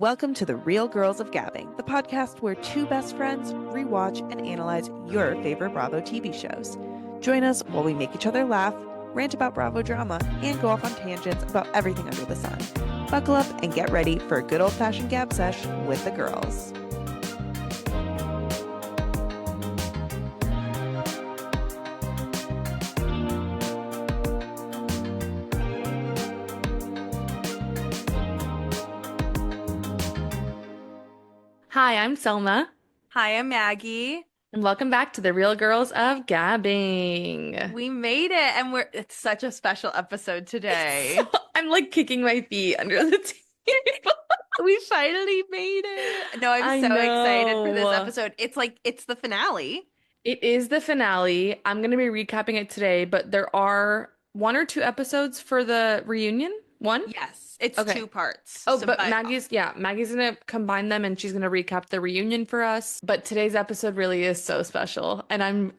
Welcome to The Real Girls of Gabbing, the podcast where two best friends rewatch and analyze your favorite Bravo TV shows. Join us while we make each other laugh, rant about Bravo drama, and go off on tangents about everything under the sun. Buckle up and get ready for a good old-fashioned gab sesh with the girls. Hi, I'm Selma, Hi, I'm Maggie. and welcome back to the Real Girls of Gabbing. We made it, and it's such a special episode today. I'm like kicking my feet under the table. We finally made it. No, I I'm so excited for this know. episode. It's the finale. It is the finale. I'm going to be recapping it today, but there are one or two episodes for the reunion. One? Yes, it's Okay. two parts. Oh, So, but Maggie's gonna combine them and she's gonna recap the reunion for us. But today's episode really is so special, and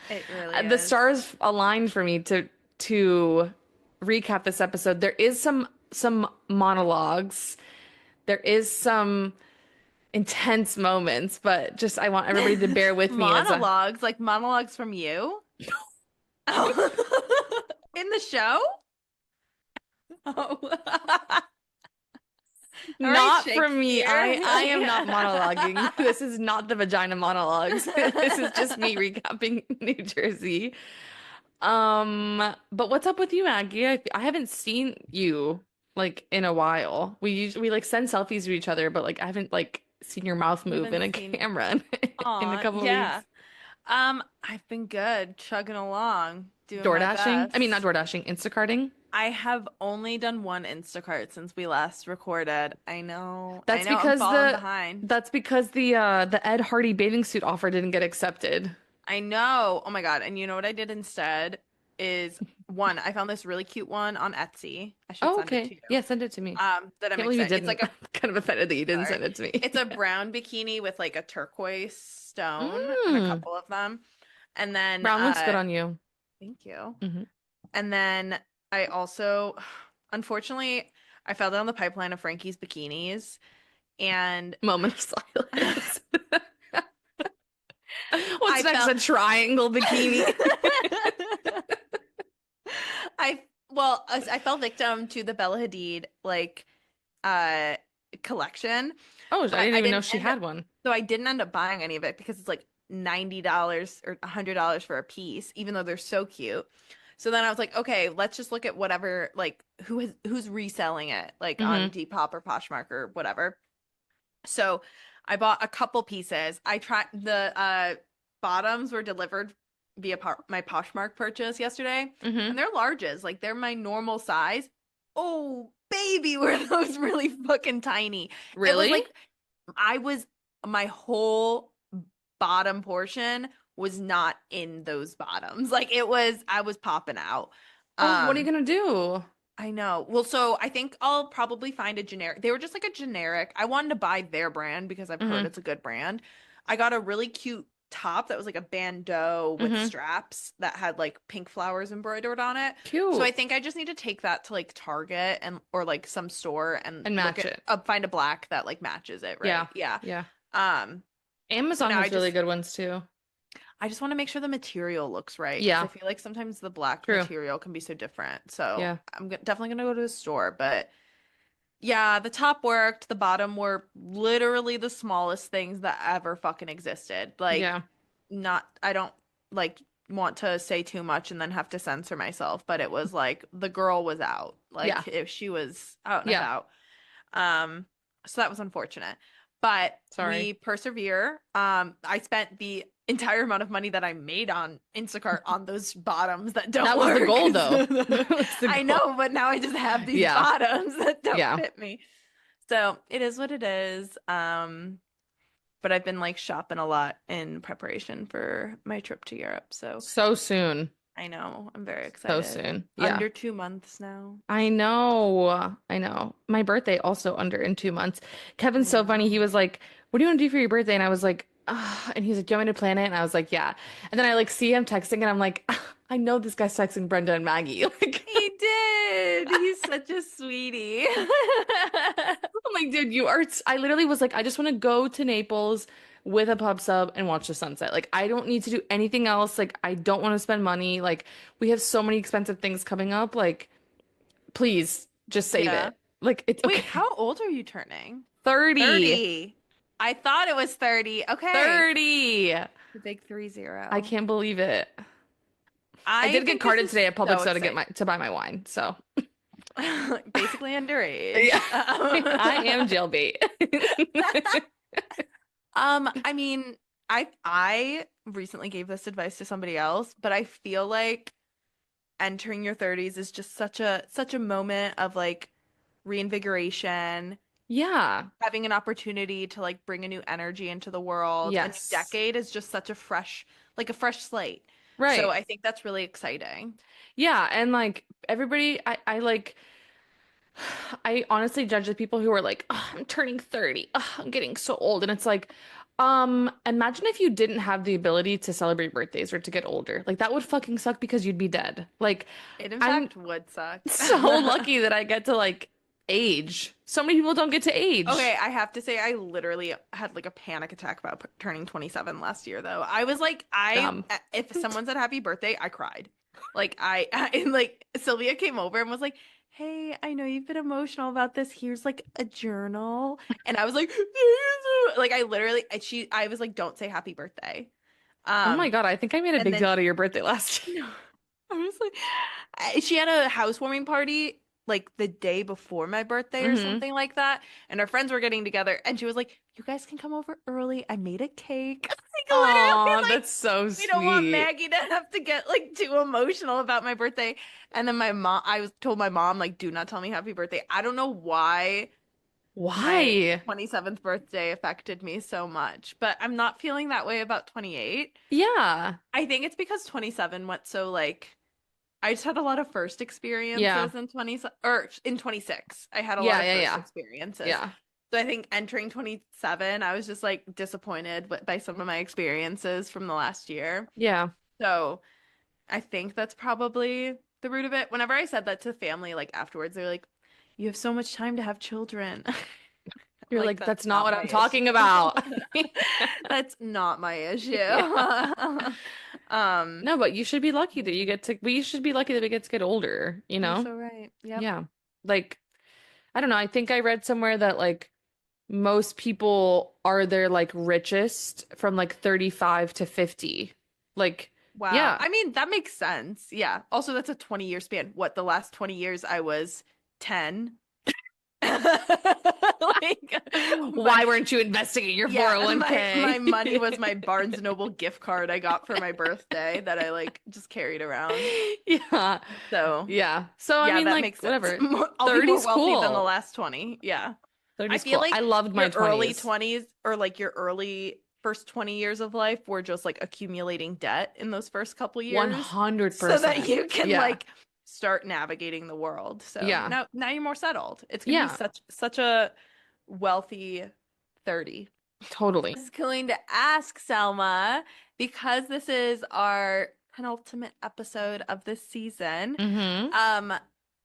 it really the is. stars aligned for me to recap this episode. There is some monologues. There is some intense moments, but just I want everybody to bear with me Monologues, like monologues from you. Oh. In the show? Oh. not right, from me. I Shakespeare. am not monologuing. This is not the vagina monologues. This is just me recapping New Jersey. But what's up with you, Maggie? I haven't seen you like in a while. We like send selfies to each other, but like I haven't like seen your mouth move in a camera in a Aw, couple yeah. weeks. I've been good, chugging along, doing my DoorDashing? I mean, not best. DoorDashing, Instacarting. I have only done one Instacart since we last recorded. I know. That's I'm because falling behind. that's because the Ed Hardy bathing suit offer didn't get accepted. I know. Oh my God. And you know what I did instead is one, I found this really cute one on Etsy. I should Oh, send it to okay. you. Yeah, send it to me. That I'm Can't believe you excited. didn't. It's like I'm kind of offended that you didn't Sorry. send it to me. it's a brown bikini with like a turquoise stone and a Mm. couple of them. And then Brown looks good on you. thank you. Mhm. And then I also, unfortunately, I fell down the pipeline of Frankie's bikinis, and Moment of silence. I What's next? felt- A triangle bikini. I fell victim to the Bella Hadid collection. Oh, I But didn't I even know didn't she end had up- one. So I didn't end up buying any of it because it's like $90 or $100 for a piece, even though they're so cute. So then I was like, okay, let's just look at whatever, like who's reselling it, like on Depop or Poshmark or whatever. So I bought a couple pieces. I tried the bottoms were delivered via my Poshmark purchase yesterday, Mhm. and they're larges, like they're my normal size. Oh, baby, were those really fucking tiny. It was Really? like my whole bottom portion was not in those bottoms. Like I was popping out. Oh, what are you gonna do? I know. Well, so I think I'll probably find a generic. They were just like a generic. I wanted to buy their brand because I've heard it's a good brand. I got a really cute top that was like a bandeau with straps that had like pink flowers embroidered on it. Cute. So I think I just need to take that to like Target or like some store and match look it. find a black that like matches it, right? Yeah. Yeah. Amazon now has really good ones too. I just want to make sure the material looks right. 'Cause Yeah. I feel like sometimes the black True. material can be so different. So Yeah. I'm definitely going to go to a store. But yeah, the top worked. The bottom were literally the smallest things that ever fucking existed. Like, Yeah. I don't like want to say too much and then have to censor myself. But it was like the girl was out. Like, Yeah. if she was out and Yeah. about. So that was unfortunate. But Sorry. we persevere. I spent the entire amount of money that I made on Instacart on those bottoms that don't That was the work. goal, though. That was the I goal. know, but now I just have these Yeah. bottoms that don't Yeah. fit me. So it is what it is. But I've been like shopping a lot in preparation for my trip to Europe. So soon. I know, I'm very So excited. soon. Yeah. Under 2 months now. I know. My birthday also under in 2 months. Kevin's so funny. He was like, "What do you want to do for your birthday?" And I was like, and he's like, "Do you want me to plan it?" And I was like, "Yeah." And then I like see him texting, and I'm like, "I know this guy's texting Brenda and Maggie." Like, He did. He's such a sweetie. I'm like, dude, I literally was like, I just want to go to Naples with a pub sub and watch the sunset. Like, I don't need to do anything else. Like, I don't want to spend money. Like, we have so many expensive things coming up. Like, please just save Yeah. it. Like, it's Wait, okay. how old are you turning? 30. 30. I thought it was 30. Okay. 30. The big 30. I can't believe it. I did get think carded this today is at Publix so though to buy my wine. So basically underage. yeah, I am jailbait. I mean, I recently gave this advice to somebody else, but I feel like entering your 30s is just such a moment of like reinvigoration, Yeah. having an opportunity to like bring a new energy into the world. A new Yes. decade is just such a fresh slate. Right. So I think that's really exciting. Yeah, and like everybody, I honestly judge the people who are like, "Oh, I'm turning 30. Oh, I'm getting so old." And it's like, imagine if you didn't have the ability to celebrate birthdays or to get older. Like that would fucking suck because you'd be dead. Like It in I'm fact would suck. so lucky that I get to like age. So many people don't get to age. Okay, I have to say I literally had like a panic attack about turning 27 last year though. I was like Dumb. if someone said happy birthday, I cried. Like and like Sylvia came over and was like, "Hey, I know you've been emotional about this. Here's like a journal." And I was like like I was like, "Don't say happy birthday." Oh my God, I think I made a and big then deal out of your birthday last year. I was like, she had a housewarming party like the day before my birthday or Mhm. something like that, and her friends were getting together, and she was like, "You guys can come over early. I made a cake." Like literally, Aw, like that's so we don't want sweet. Maggie to have to get like too emotional about my birthday. And then I told my mom like, "Do not tell me happy birthday." I don't know why my Why? 27th birthday affected me so much, but I'm not feeling that way about 28. Yeah. I think it's because 27 went so like I just had a lot of first experiences in 20 or in 26. I had a lot of first experiences. Yeah. So I think entering 27, I was just like disappointed by some of my experiences from the last year. Yeah. So I think that's probably the root of it. Whenever I said that to family, like afterwards, they're like, "You have so much time to have children." You're like, that's not what my I'm talking issue." about. That's not my issue. No, but you should be lucky that we should be lucky that we get to get older, you You're know? so right. Yep. Yeah. Like, I don't know. I think I read somewhere that like most people are their like richest from like 35 to 50. Like, Wow. yeah. I mean, that makes sense. Yeah. Also, that's a 20-year span. What, the last 20 years I was 10? Like, Why weren't you investing in your 401k? My money was my Barnes Noble gift card I got for my birthday that I like just carried around. Yeah. So, Yeah. So I yeah, mean, that like, makes sense. whatever. I'll be more 30's wealthy than the cool. last 20. Yeah. 30's I feel cool. like I loved my your early 20s. 20s or like your early first 20 years of life were just like accumulating debt in those first couple years 100%. so that you can Yeah. like start navigating the world. So Yeah. now you're more settled. It's gonna Yeah. be such a wealthy 30. Totally. I was going to ask Selma, because this is our penultimate episode of this season. Mm-hmm.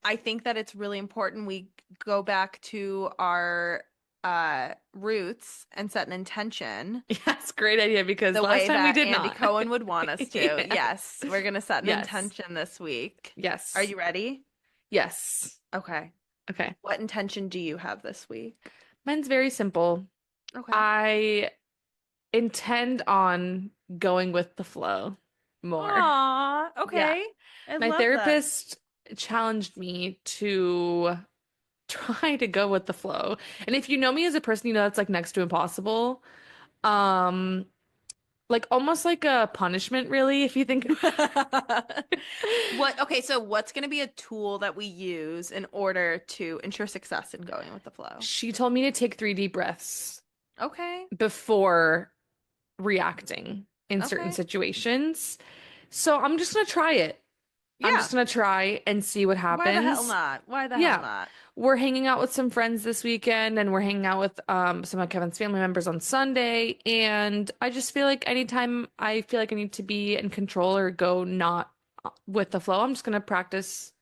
I think that it's really important we go back to our roots and set an intention Yes, great idea because the last way time we that did Andy not. Cohen would want us to. Yeah. Yes, we're gonna set an Yes. intention this week. Yes. Are you ready? Yes. Okay. Okay. What intention do you have this week? Mine's very simple. Okay. I intend on going with the flow more. Aw, okay. I My love therapist challenged me to try to go with the flow. And if you know me as a person, you know that's like next to impossible. Like almost like a punishment, really, if you think that. Okay, so what's going to be a tool that we use in order to ensure success in going with the flow? She told me to take 3 deep breaths Okay. before reacting in certain Okay. situations. So I'm just gonna try it. I'm Yeah. just gonna try and see what happens. Why the hell not? Why the Yeah. hell not? We're hanging out with some friends this weekend, and we're hanging out with some of Kevin's family members on Sunday. And I just feel like anytime I feel like I need to be in control or go not with the flow, I'm just gonna practice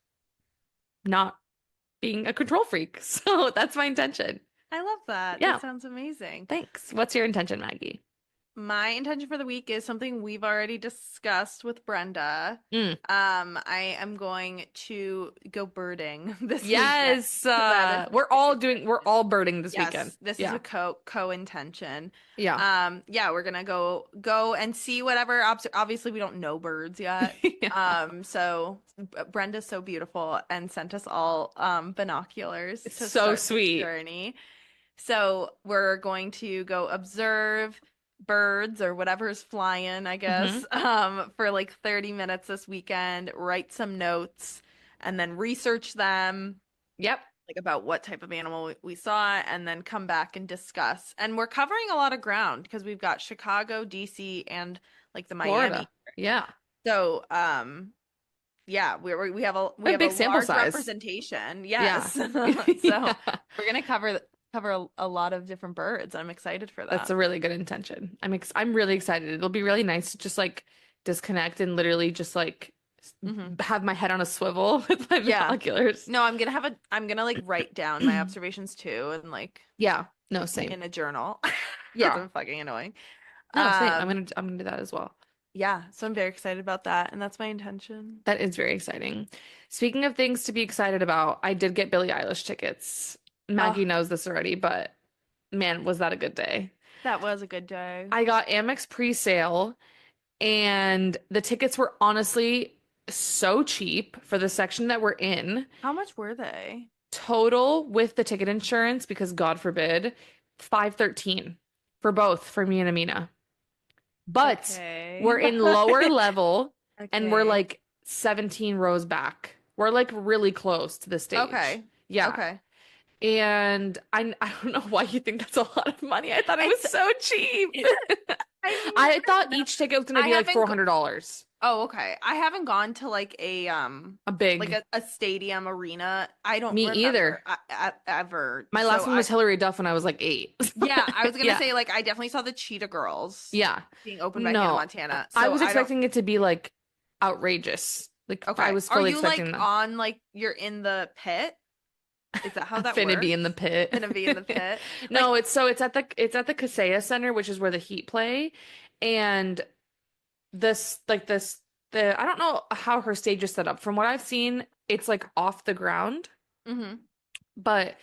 not being a control freak. So that's my intention. I love that. Yeah. That sounds amazing. Thanks. What's your intention, Maggie? My intention for the week is something we've already discussed with Brenda. Mm. I am going to go birding this weekend. Yes. We're all birding this weekend. This is a co-intention. Yeah. Yeah, we're gonna go and see whatever. Obviously, we don't know birds yet. Yeah. So Brenda's so beautiful and sent us all binoculars to So start this sweet. journey. So we're going to go observe birds or whatever's flying, I guess, for like 30 minutes this weekend, write some notes, and then research them. Yep. Like about what type of animal we saw, and then come back and discuss. And we're covering a lot of ground because we've got Chicago, DC, and like the Miami. Florida. Yeah. So, yeah, we have a big sample large size. representation. Yes. Yeah. So Yeah. we're gonna cover a lot of different birds. I'm excited for that. That's a really good intention. I'm really excited. It'll be really nice to just like disconnect and literally just like have my head on a swivel with my binoculars. No, I'm gonna like write down my observations too, and like no, same in a journal. Yeah. I'm fucking annoying. No, same. I'm gonna do that as well. Yeah, so I'm very excited about that, and that's my intention. That is very exciting. Speaking of things to be excited about, I did get Billie Eilish tickets. Maggie knows this already, but man, was that a good day. That was a good day. I got Amex pre-sale, and the tickets were honestly so cheap for the section that we're in. How much were they? Total with the ticket insurance, because God forbid, $513 for both for me and Amina. But we're in lower level and we're like 17 rows back. We're like really close to the stage. Okay. Yeah. Okay. And I don't know why you think that's a lot of money. I thought it was so cheap. I thought each ticket was going to be like $400. Oh, okay. I haven't gone to like a big like a stadium arena. I don't Me remember either. Ever. My last one was Hillary Duff when I was like 8. Yeah, I was gonna say like I definitely saw the Cheetah Girls. Yeah, being opened by Hannah Montana. So I was expecting it to be like outrageous. Like I was fully expecting like that. On like you're in the pit. Is that how that Finna works? be in the pit. Finna be in the pit. No, it's at the Kaseya Center, which is where the Heat play, and the I don't know how her stage is set up. From what I've seen, it's like off the ground. But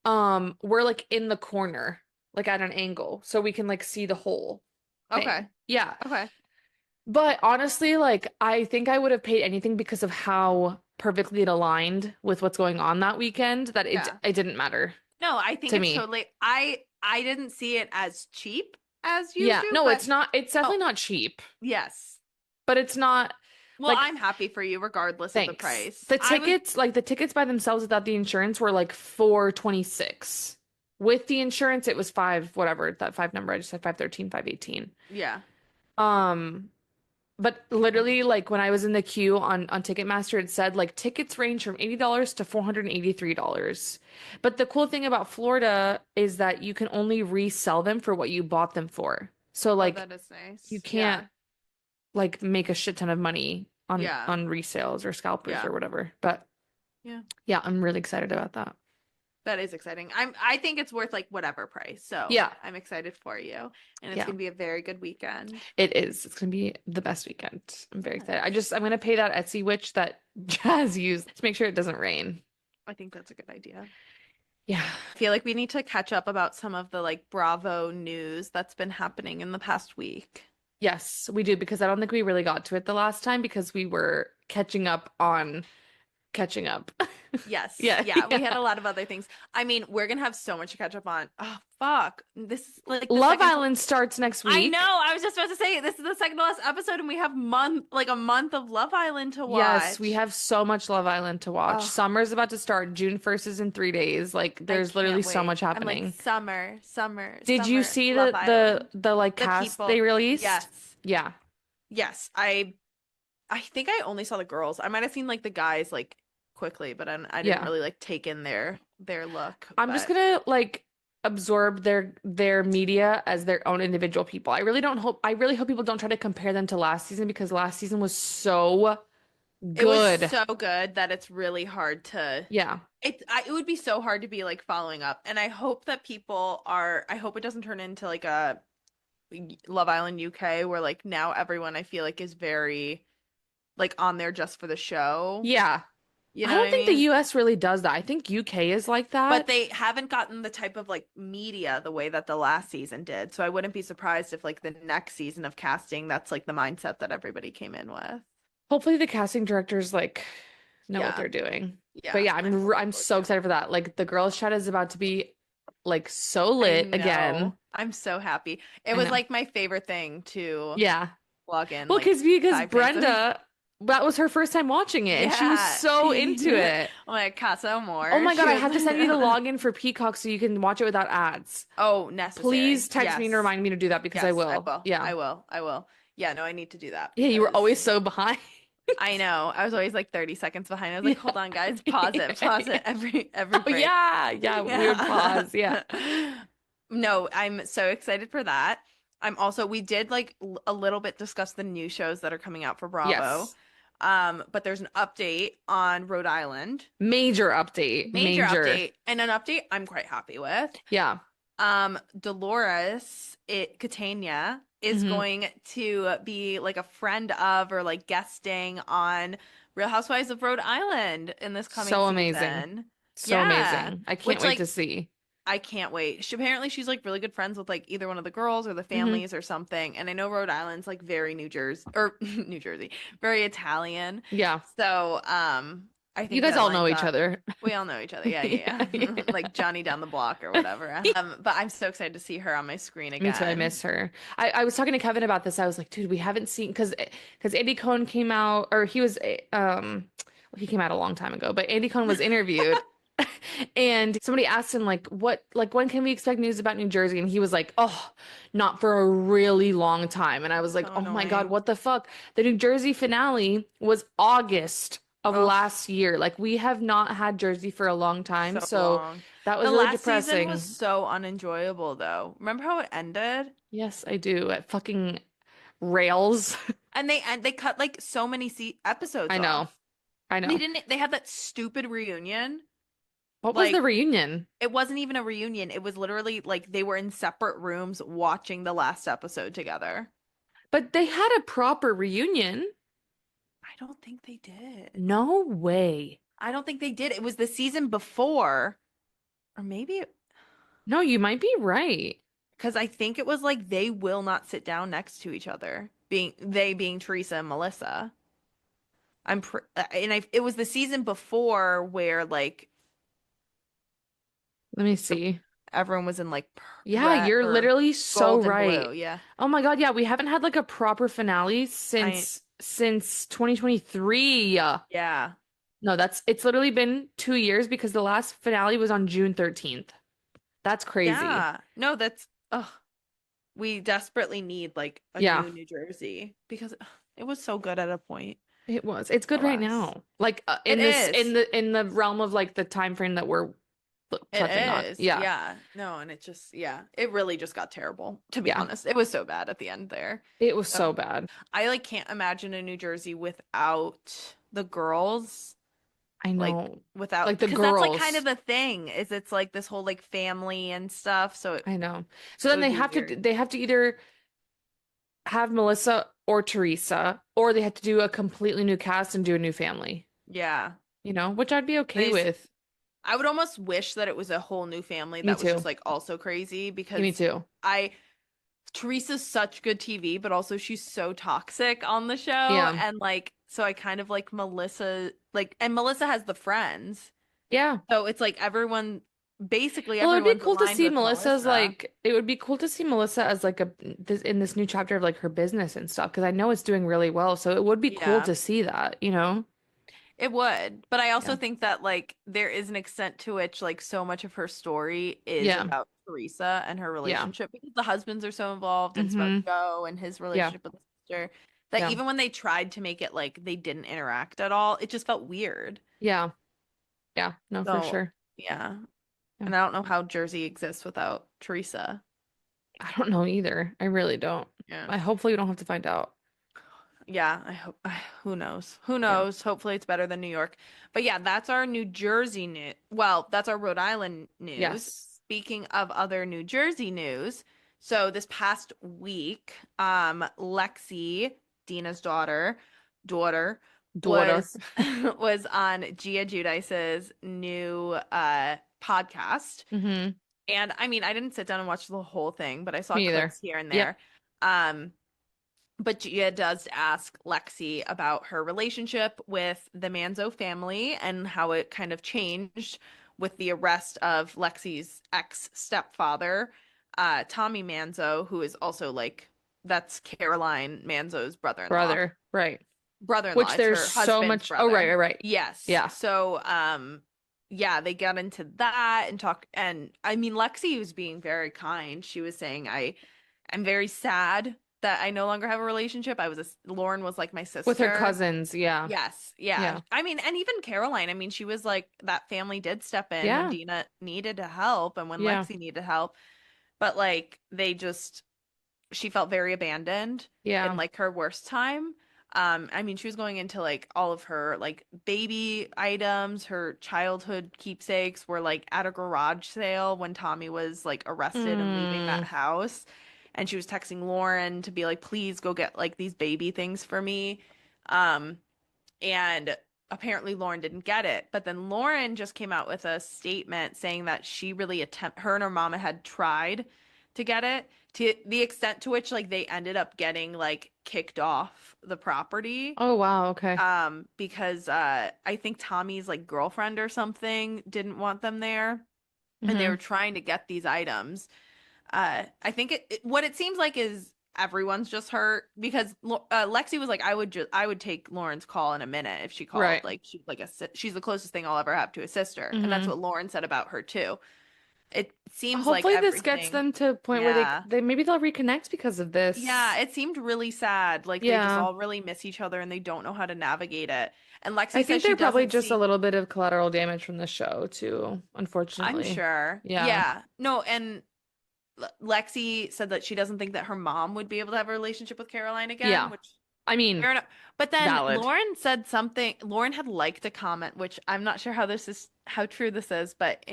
we're like in the corner, like at an angle, so we can like see the whole thing. Okay. Yeah. Okay. But honestly, like I think I would have paid anything because of how perfectly it aligned with what's going on that weekend that it didn't matter. No, I think it's totally I didn't see it as cheap as you do. No, it's not. It's definitely not cheap. Yes. But it's not. Well, like, I'm happy for you regardless of the price. The tickets, like the tickets by themselves without the insurance were like $426. With the insurance, it was that 5 number. I just said 513, 518. Yeah. But literally, like when I was in the queue on Ticketmaster, it said like tickets range from $80 to $483. But the cool thing about Florida is that you can only resell them for what you bought them for. So like that is nice. You can't like make a shit ton of money on resales or scalpers or whatever. But yeah, I'm really excited about that. That is exciting. I think it's worth like whatever price. So yeah, I'm excited for you. And it's gonna be a very good weekend. It is. It's gonna be the best weekend. I'm very excited. I'm gonna pay that Etsy witch that Jazz used to make sure it doesn't rain. I think that's a good idea. Yeah. I feel like we need to catch up about some of the like Bravo news that's been happening in the past week. Yes, we do, because I don't think we really got to it the last time because we were catching up on catching up. Yes. Yeah. We had a lot of other things. I mean, we're gonna have so much to catch up on. Oh fuck. This is like Love Island starts next week. I know. I was just about to say this is the second to last episode and we have a month of Love Island to watch. Yes, we have so much Love Island to watch. Oh. Summer's about to start. June 1st is in 3 days. Like there's literally so much happening. I'm like, summer. Did you see the like cast they released? Yes. Yeah. Yes. I think I only saw the girls. I might have seen like the guys like quickly, but I didn't really like take in their look. I'm just gonna like absorb their media as their own individual people. I really hope people don't try to compare them to last season, because last season was so It was Good. so good that it's really hard to Yeah. it would be so hard to be like following up. And I hope that I hope it doesn't turn into like a Love Island UK where like now everyone I feel like is very like on there just for the show. Yeah. You I know what don't I think the mean? US really does that. I think UK is like But that. they haven't gotten the type of like media the way that the last season did. So I wouldn't be surprised if like the next season of casting, that's like the mindset that everybody came in with. Hopefully the casting directors like know what Yeah. they're doing. But Yeah. yeah, I'm looking so forward to it. excited for that. Like the girls' chat is about to be like so I lit again. know. I'm so happy. It I was know. like my favorite thing to Yeah. log in Well, like because 5 days a week. Brenda, that was her first time watching it, and she was Yeah. so into it. I'm like, Casa Oh more. my She God, I was have to send you the login for Peacock so you can watch it without ads. Oh, necessary. Please text me and Yes. remind me to do that because I Yes, I will. will. Yeah. I will. I will. Yeah, no, I need to do that Yeah, you were because always so behind. I know. I was always like 30 seconds behind. I was like, hold on, guys, Yeah. pause it every Oh break. yeah, yeah, we would pause. Yeah. No, I'm so excited for that. We did like a little bit discuss the new shows that are coming out for Bravo. Yes. But there's an update on Rhode Island. Major update. Major Major. update and an update I'm quite happy with. Yeah. Dolores Catania is Mhm. going to be like a friend of or like guesting on Real Housewives of Rhode Island in this coming So season. amazing. So Yeah. amazing. I can't Which, wait like, to see. I can't wait. Apparently she's like really good friends with like either one of the girls or the families or something. And I know Rhode Island's like very New Jersey or New Jersey, very Italian. Yeah. So, I think You guys that all know lines each up. other. We all know each other. Yeah, yeah, yeah. Yeah. Like Johnny down the block or whatever. But I'm so excited to see her on my screen again. Me too. I miss her. I was talking to Kevin about this. I was like, dude, we haven't seen because Andy Cohen came out or he was he came out a long time ago, but Andy Cohen was interviewed and somebody asked him when can we expect news about New Jersey? And he was like, oh, not for a really long time. And I was like, So oh my God, annoying. what the fuck? The New Jersey finale was August of Ugh. last year. Like we have not had Jersey for a long time. So So long. that was The really last season depressing. was so unenjoyable though. Remember how it ended? Yes, I do. At fucking rails. And they cut like so many episodes I know. off. I know. They had that stupid reunion. What was the like- reunion? It wasn't even a reunion. It was literally like they were in separate rooms watching the last episode together. But they had a proper reunion. I don't think they did. No way. I don't think they did. It was the season before, or maybe No, you might be right. because I think it was like they will not sit down next to each other. Being Teresa and Melissa. It was the season before where like Let me see. everyone was in like Yeah, red you're or literally so gold and right. blue. Yeah. Oh my God, yeah, we haven't had like a proper finale since 2023. Yeah. No, it's literally been 2 years because the last finale was on June 13th. That's crazy. Yeah. No, that's we desperately need like a Yeah. new New Jersey because it was so good at a point. It was. It's good For right us. now. Like It is. in the realm of like the time frame that we're touching on. It is. Yeah. Yeah. No, and it really just got terrible, to be Yeah. honest. It was so bad at the end there. It was so bad. I like can't imagine a New Jersey without the girls. I Like, know. Without Like the because that's like kind girls. of the thing is it's like this whole like family and stuff. So I know. So then would be weird. they have to either have Melissa or Teresa, or they have to do a completely new cast and do a new family. yeah. You know, which I'd be okay They- with. I would almost wish that it was a whole new family Me that was too. just like also crazy because Me too. Teresa's such good TV, but also she's so toxic on the show. Yeah. And like, so I kind of like Melissa, like, and Melissa has the friends. Yeah. So it's like basically Well, it'd be everyone's cool to aligned see with Melissa's Melissa. it would be cool to see Melissa as like in this new chapter of like her business and stuff because I know it's doing really well. So it would be cool Yeah. to see that, you know? It would. But I also Yeah. think that like there is an extent to which like so much of her story is Yeah. about Teresa and her relationship because the husbands are so involved and it's Mhm. about Joe and his relationship with his sister that Yeah. even when they tried to make it like they didn't interact at all, it just felt weird. Yeah. Yeah. No, for So, sure. Yeah. Yeah. And I don't know how Jersey exists without Teresa. I don't know either. I really don't. Yeah. Hopefully we don't have to find out. Yeah, I hope. Who knows? Who knows? Hopefully it's better than New York. But yeah, that's our New Jersey news. Well, that's our Rhode Island news. Yes. Speaking of other New Jersey news, so this past week, Lexi, Dina's daughter Daughter. was was on Gia Giudice's new podcast. Mm-hmm. And I mean, I didn't sit down and watch the whole thing, but I saw Me either. clips here and Yep. there. But Gia does ask Lexi about her relationship with the Manzo family and how it kind of changed with the arrest of Lexi's ex-stepfather, Tommy Manzo, who is also like, that's Caroline Manzo's brother-in-law. Brother. Right. Brother-in-law. Which It's there's her so husband's much. brother. Oh, right. Yes. Yeah. So, yeah, they got into that and talk. And I mean, Lexi was being very kind. She was saying, I'm very sad that I no longer have a relationship. Lauren was like my sister. With her cousins. Yeah. Yes. Yeah. Yeah. I mean, and even Caroline, I mean, she was like, that family did step in Yeah. when Dina needed help and when Yeah. Lexi needed help. But like, she felt very abandoned Yeah. in like her worst time. I mean, she was going into like all of her like baby items, her childhood keepsakes were like at a garage sale when Tommy was like arrested and leaving that house. And she was texting Lauren to be like, please go get like these baby things for me. And apparently Lauren didn't get it. But then Lauren just came out with a statement saying that her and her mama had tried to get it, to the extent to which like they ended up getting like kicked off the property. Oh, wow. Okay. Because I think Tommy's like girlfriend or something didn't want them there, and they were trying to get these items. I think what it seems like is everyone's just hurt because Lexi was like, I would take Lauren's call in a minute if she called. Right. Like she's the closest thing I'll ever have to a sister, and that's what Lauren said about her too. It seems Hopefully like this gets them to a point where they maybe they'll reconnect because of this. Yeah, it seemed really sad. Like they just all really miss each other and they don't know how to navigate it. And Lexi I says think she they're probably doesn't just see... a little bit of collateral damage from the show too, unfortunately. I'm sure. Yeah. No, and Lexi said that she doesn't think that her mom would be able to have a relationship with Caroline again, Yeah. which I mean, fair enough. But then valid. Lauren said something. Lauren had liked a comment, which I'm not sure how true this is, but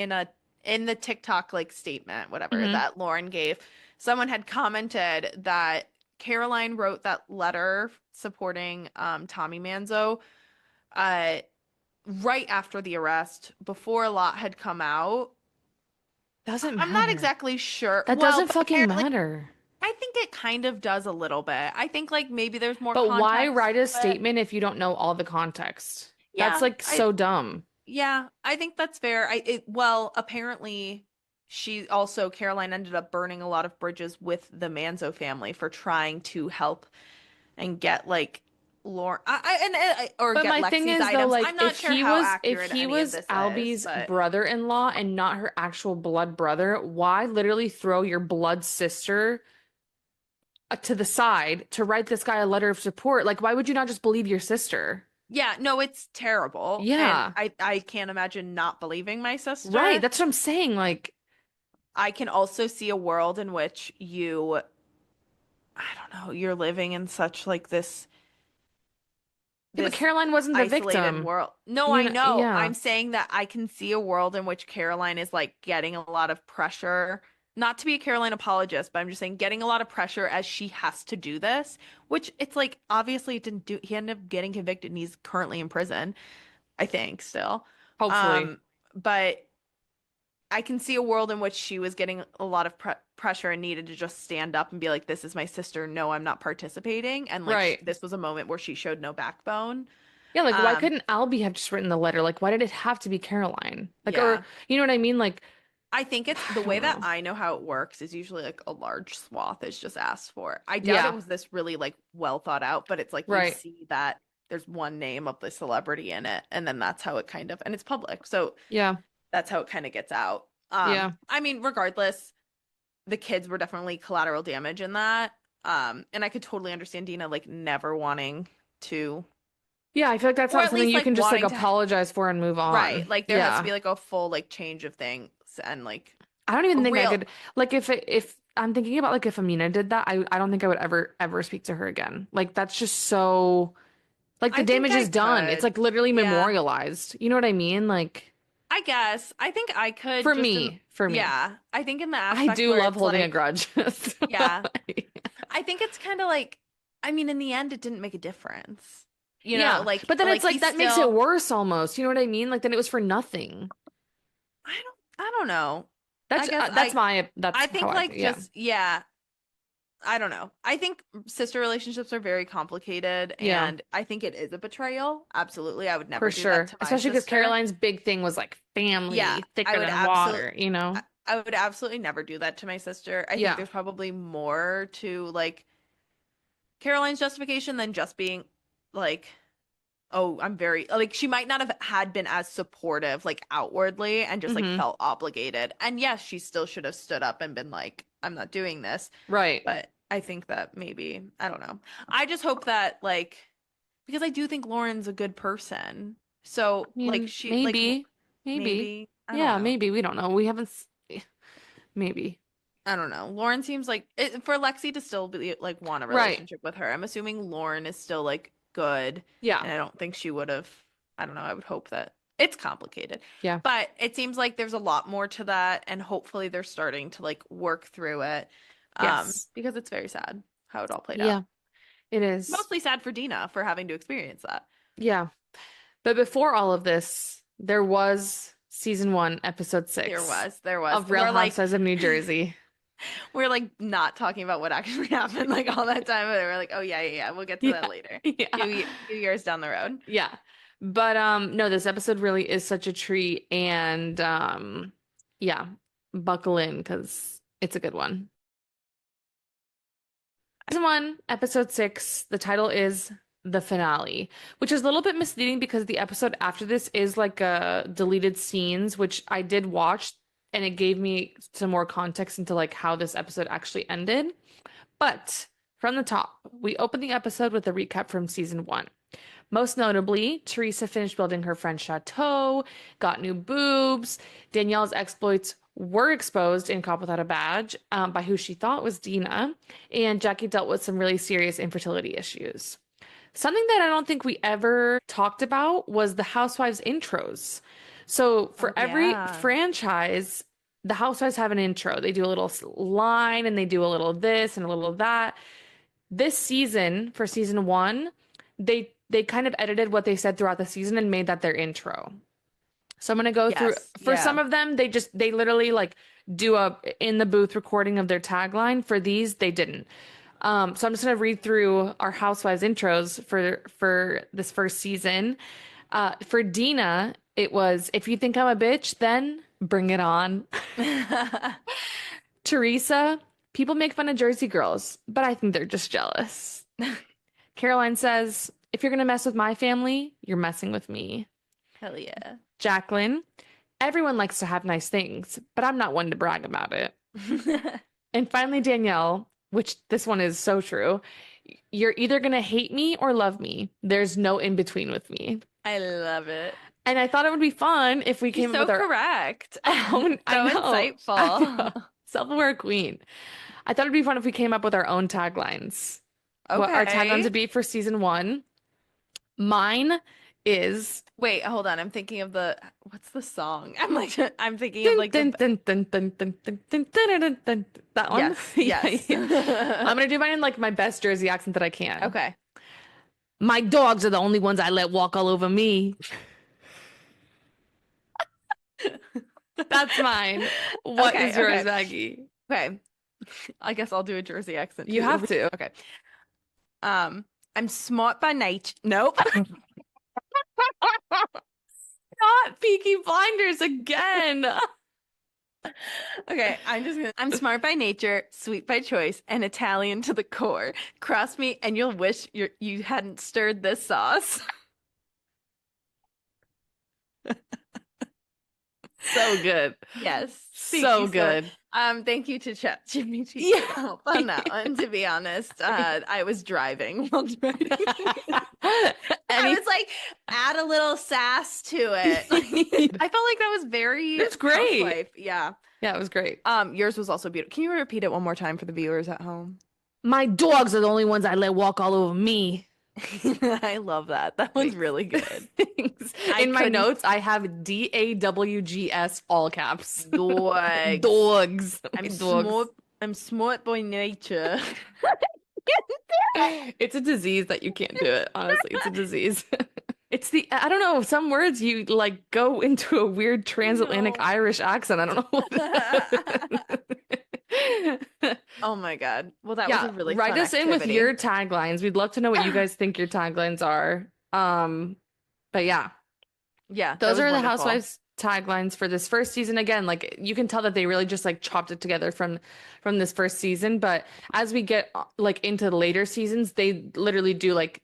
in the TikTok like statement, whatever that Lauren gave, someone had commented that Caroline wrote that letter supporting Tommy Manzo right after the arrest, before a lot had come out. Doesn't matter. I'm not exactly sure. That doesn't fucking matter. I think it kind of does a little bit. I think like maybe there's more But context why write to a it. statement if you don't know all the context? Yeah, That's like so dumb. Yeah, I think that's fair. Apparently Caroline ended up burning a lot of bridges with the Manzo family for trying to help and get like Lauren or But get my Lexi's thing is items. though, like I'm not if sure he how was accurate any of this Albie's is, but... brother-in-law and not her actual blood brother, why literally throw your blood sister to the side to write this guy a letter of support? Like, why would you not just believe your sister? Yeah, no, it's terrible. Yeah. And I can't imagine not believing my sister. Right, that's what I'm saying. Like, I can also see a world in which I don't know, you're living in such like this but Caroline wasn't the isolated victim. world. No, I know. Yeah. I'm saying that I can see a world in which Caroline is like getting a lot of pressure. Not to be a Caroline apologist, but I'm just saying getting a lot of pressure as she has to do this, which it's like obviously it didn't do. He ended up getting convicted and he's currently in prison, I think, still. Hopefully. But I can see a world in which she was getting a lot of pressure and needed to just stand up and be like, this is my sister. No, I'm not participating. And like this was a moment where she showed no backbone. Yeah, like why couldn't Albie have just written the letter? Like, why did it have to be Caroline? Like, Yeah. or you know what I mean? Like, I think it's the way that I know how it works is usually like a large swath is just asked for. I doubt it was this really like well thought out, but it's like you see that there's one name of the celebrity in it, and then that's how it kind of, and it's public. So yeah, that's how it kind of gets out. Yeah. I mean, regardless, the kids were definitely collateral damage in that. And I could totally understand Dina like never wanting to. Yeah, I feel like that's Or not at something least, you like, can just like wanting to- apologize for and move on. Right. Like there has to be like a full like change of things and like I don't even think I real- could like if I'm thinking about like if Amina did that, I don't think I would ever speak to her again. Like that's just so like the I think damage I is done. It's could. like literally Yeah. memorialized. You know what I mean? Like I guess. I think I could for just in me, for me. yeah. I think in the I aspect do where love it's holding a like, grudge. yeah. I think it's kind of like, I mean, in the end, it didn't make a difference. You know, Yeah. But then it's like like he's that makes it still, worse almost. You know what I mean? Like then it was for nothing. I don't know. I That's guess that's I how think I like yeah. just, yeah, I don't know. I think sister relationships are very complicated Yeah, and I think it is a betrayal. Absolutely. I would for never do that sure. to my Especially because sister. Caroline's big thing was like Yeah, family, I thicker would than absolutely water, you know? I would absolutely never do that to my sister. I think Yeah. there's probably more to like Caroline's justification than just being like, oh, I'm very like she might not have had been as supportive like outwardly and just like Mm-hmm. felt obligated. And yes, she still should have stood up and been like, I'm not doing this. Right. But I think that maybe, I don't know. I just hope that like because I do think Lauren's a good person. So I like mean, she like maybe. maybe I don't Yeah, know. maybe. We don't know. We haven't maybe. I don't know. Lauren seems like for Lexi to still be like want a Right. relationship with her. I'm assuming Lauren is still like good, Yeah. and I don't think she would have. I don't know. I would hope that it's complicated, Yeah. but it seems like there's a lot more to that, and hopefully they're starting to like work through it. Yes. Because it's very sad how it all played out. Yeah, it is. Mostly sad for Dina for having to experience that. Yeah. But before all of this, there was season 1, episode 6 There was. of Real Housewives of New Jersey. We're like not talking about what actually happened like all that time, but we're like, oh yeah, we'll get to that later. Yeah. Few years down the road. Yeah. But no, this episode really is such a treat and yeah, buckle in because it's a good one. Season 1, episode 6, the title is The Finale, which is a little bit misleading because the episode after this is like deleted scenes, which I did watch and it gave me some more context into like how this episode actually ended. But from the top, we open the episode with a recap from season 1. Most notably, Teresa finished building her French chateau, got new boobs. Danielle's exploits were exposed in Caught Without a Badge by who she thought was Dina, and Jackie dealt with some really serious infertility issues. Something that I don't think we ever talked about was the Housewives intros. So for every franchise, the Housewives have an intro. They do a little line and they do a little this and a little that. This season, for season 1, they kind of edited what they said throughout the season and made that their intro. So I'm gonna go through for some of them, they literally like do a in the booth recording of their tagline. For these, they didn't. So I'm just gonna read through our Housewives intros for this first season. For Dina, it was if you think I'm a bitch, then bring it on. Teresa, people make fun of Jersey girls, but I think they're just jealous. Caroline says, if you're gonna mess with my family, you're messing with me. Hell yeah. Jacqueline, everyone likes to have nice things, but I'm not one to brag about it. And finally, Danielle, which this one is so true. You're either going to hate me or love me. There's no in between with me. I love it. And I thought it would be fun if we came up with our correct. own. So insightful. Self-aware queen. I thought it'd be fun if we came up with our own taglines. Okay. What our taglines would be for season 1. Mine is wait, hold on. I'm thinking of what's the song? I'm thinking of like that one. Yes. I'm gonna do mine in like my best Jersey accent that I can. Okay. My dogs are the only ones I let walk all over me. That's mine. What is yours, Maggie? Okay. I guess I'll do a Jersey accent. You have to. Okay. I'm smart by nature. Nope. Not Peaky Blinders again. Okay, I'm smart by nature, sweet by choice, and Italian to the core. Cross me and you'll wish you hadn't stirred this sauce. So good. Yes. So good. Thank you to ChatGPT Yeah. for help on that one, to be honest. I was driving while driving. I was like, add a little sass to it. I felt like that was very It's great. housewife. Yeah. Yeah, it was great. Yours was also beautiful. Can you repeat it one more time for the viewers at home? My dogs are the only ones I let walk all over me. I love that. That one's really good. Thanks. In my notes, I have DAWGS all caps. Dogs. Dogs. I'm Dogs. smart. I'm smart by nature. It's a disease that you can't do it. Honestly, it's a disease. It's I don't know, some words you like go into a weird transatlantic Irish accent. I don't know. Oh my God. Well, that was a really write fun us in with activity. your taglines. We'd love to know what you guys think your taglines are. But yeah. Yeah. Those are the wonderful. Housewives taglines for this first season. Again, like you can tell that they really just like chopped it together from this first season. But as we get like into the later seasons, they literally do like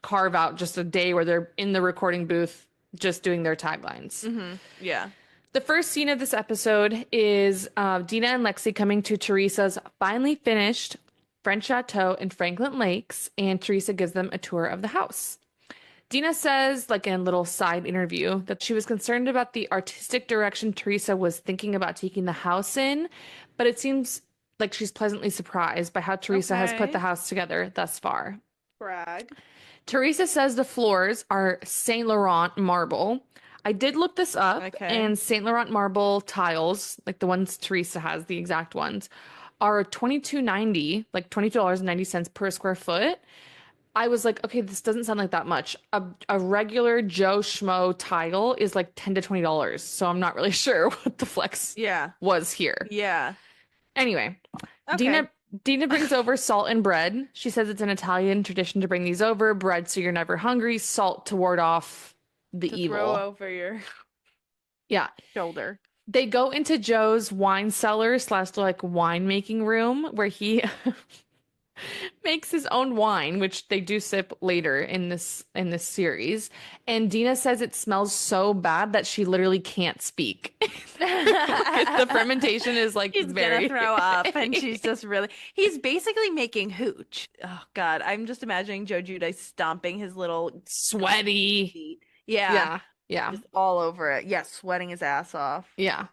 carve out just a day where they're in the recording booth just doing their taglines. Mm-hmm. Yeah. The first scene of this episode is Dina and Lexi coming to Teresa's finally finished French Chateau in Franklin Lakes, and Teresa gives them a tour of the house. Dina says, like in a little side interview, that she was concerned about the artistic direction Teresa was thinking about taking the house in, but it seems like she's pleasantly surprised by how Teresa has put the house together thus far. Brag. Teresa says the floors are Saint Laurent marble. I did look this up, and Saint Laurent marble tiles, like the ones Teresa has, the exact ones, are $22.90, like $22.90 per square foot. I was like, okay, this doesn't sound like that much. A regular Joe Schmo tile is like $10 to $20, so I'm not really sure what the flex was here. Yeah. Anyway, Dina brings over salt and bread. She says it's an Italian tradition to bring these over. Bread so you're never hungry. Salt to ward off the evil. Throw over your shoulder. They go into Joe's wine cellar / like winemaking room where he makes his own wine, which they do sip later in this series. And Dina says it smells so bad that she literally can't speak. The fermentation is like He's very gonna throw up, and she's just he's basically making hooch. Oh God, I'm just imagining Joe Giudice stomping his little sweaty feet. Yeah, just all over it. Yeah, sweating his ass off. Yeah.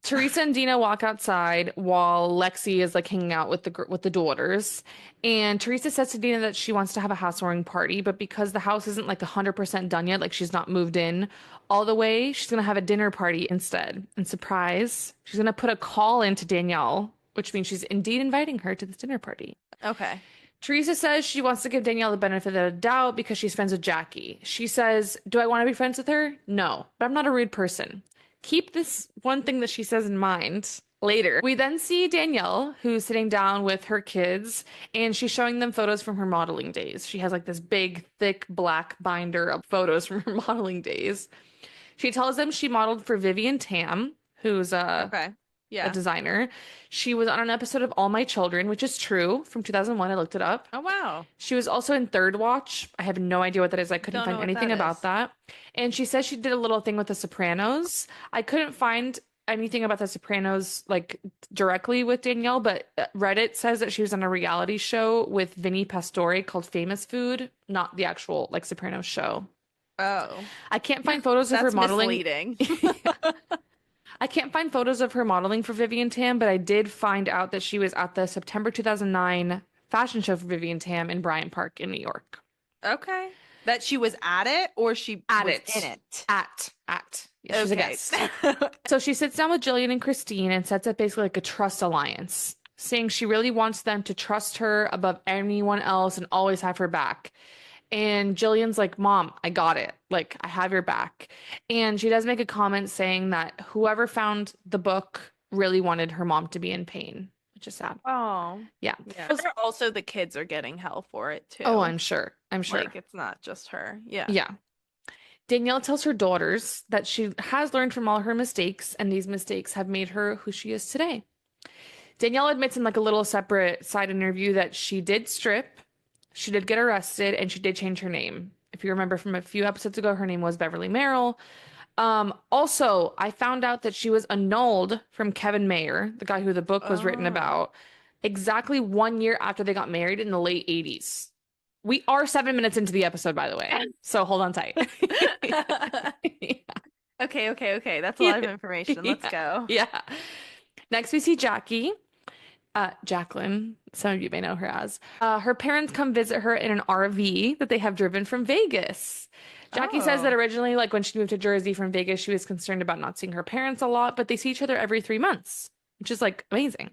Teresa and Dina walk outside while Lexi is like hanging out with the daughters, and Teresa says to Dina that she wants to have a housewarming party, but because the house isn't like 100% done yet, like she's not moved in all the way, she's gonna have a dinner party instead. And surprise, she's gonna put a call into Danielle, which means she's indeed inviting her to this dinner party. Okay. Teresa says she wants to give Danielle the benefit of the doubt because she's friends with Jackie. She says, do I want to be friends with her? No, but I'm not a rude person. Keep this one thing that she says in mind later. We then see Danielle, who's sitting down with her kids, and she's showing them photos from her modeling days. She has like this big, thick, black binder of photos from her modeling days. She tells them she modeled for Vivian Tam, who's a designer. She was on an episode of All My Children, which is true, from 2001. I looked it up. Oh, wow. She was also in Third Watch. I have no idea what that is. I couldn't find anything about that. And she says she did a little thing with The Sopranos. I couldn't find anything about The Sopranos like directly with Danielle, but Reddit says that she was on a reality show with Vinny Pastore called Famous Food, not the actual like Sopranos show. Oh. I can't find photos of her modeling. Misleading. I can't find photos of her modeling for Vivian Tam, but I did find out that she was at the September 2009 fashion show for Vivian Tam in Bryant Park in New York. Okay. That she was at it, or she was in it? At. Yeah, she's a guest. So she sits down with Jillian and Christine and sets up basically like a trust alliance, saying she really wants them to trust her above anyone else and always have her back. And Jillian's like, Mom, I got it. Like, I have your back. And she does make a comment saying that whoever found the book really wanted her mom to be in pain, which is sad. Oh. Yeah. Also, the kids are getting hell for it, too. Oh, I'm sure. Like, it's not just her. Yeah. Yeah. Danielle tells her daughters that she has learned from all her mistakes, and these mistakes have made her who she is today. Danielle admits in like a little separate side interview that she did strip. She did get arrested, and she did change her name. If you remember from a few episodes ago, her name was Beverly Merrill. Also, I found out that she was annulled from Kevin Mayer, the guy who the book was written about, exactly 1 year after they got married in the late 80s. We are 7 minutes into the episode, by the way. So hold on tight. Yeah. Okay. That's a lot of information. Let's go. Yeah. Next, we see Jackie. Jacqueline, some of you may know her as. Her parents come visit her in an RV that they have driven from Vegas. Jackie says that originally, like when she moved to Jersey from Vegas, she was concerned about not seeing her parents a lot, but they see each other every 3 months, which is like amazing.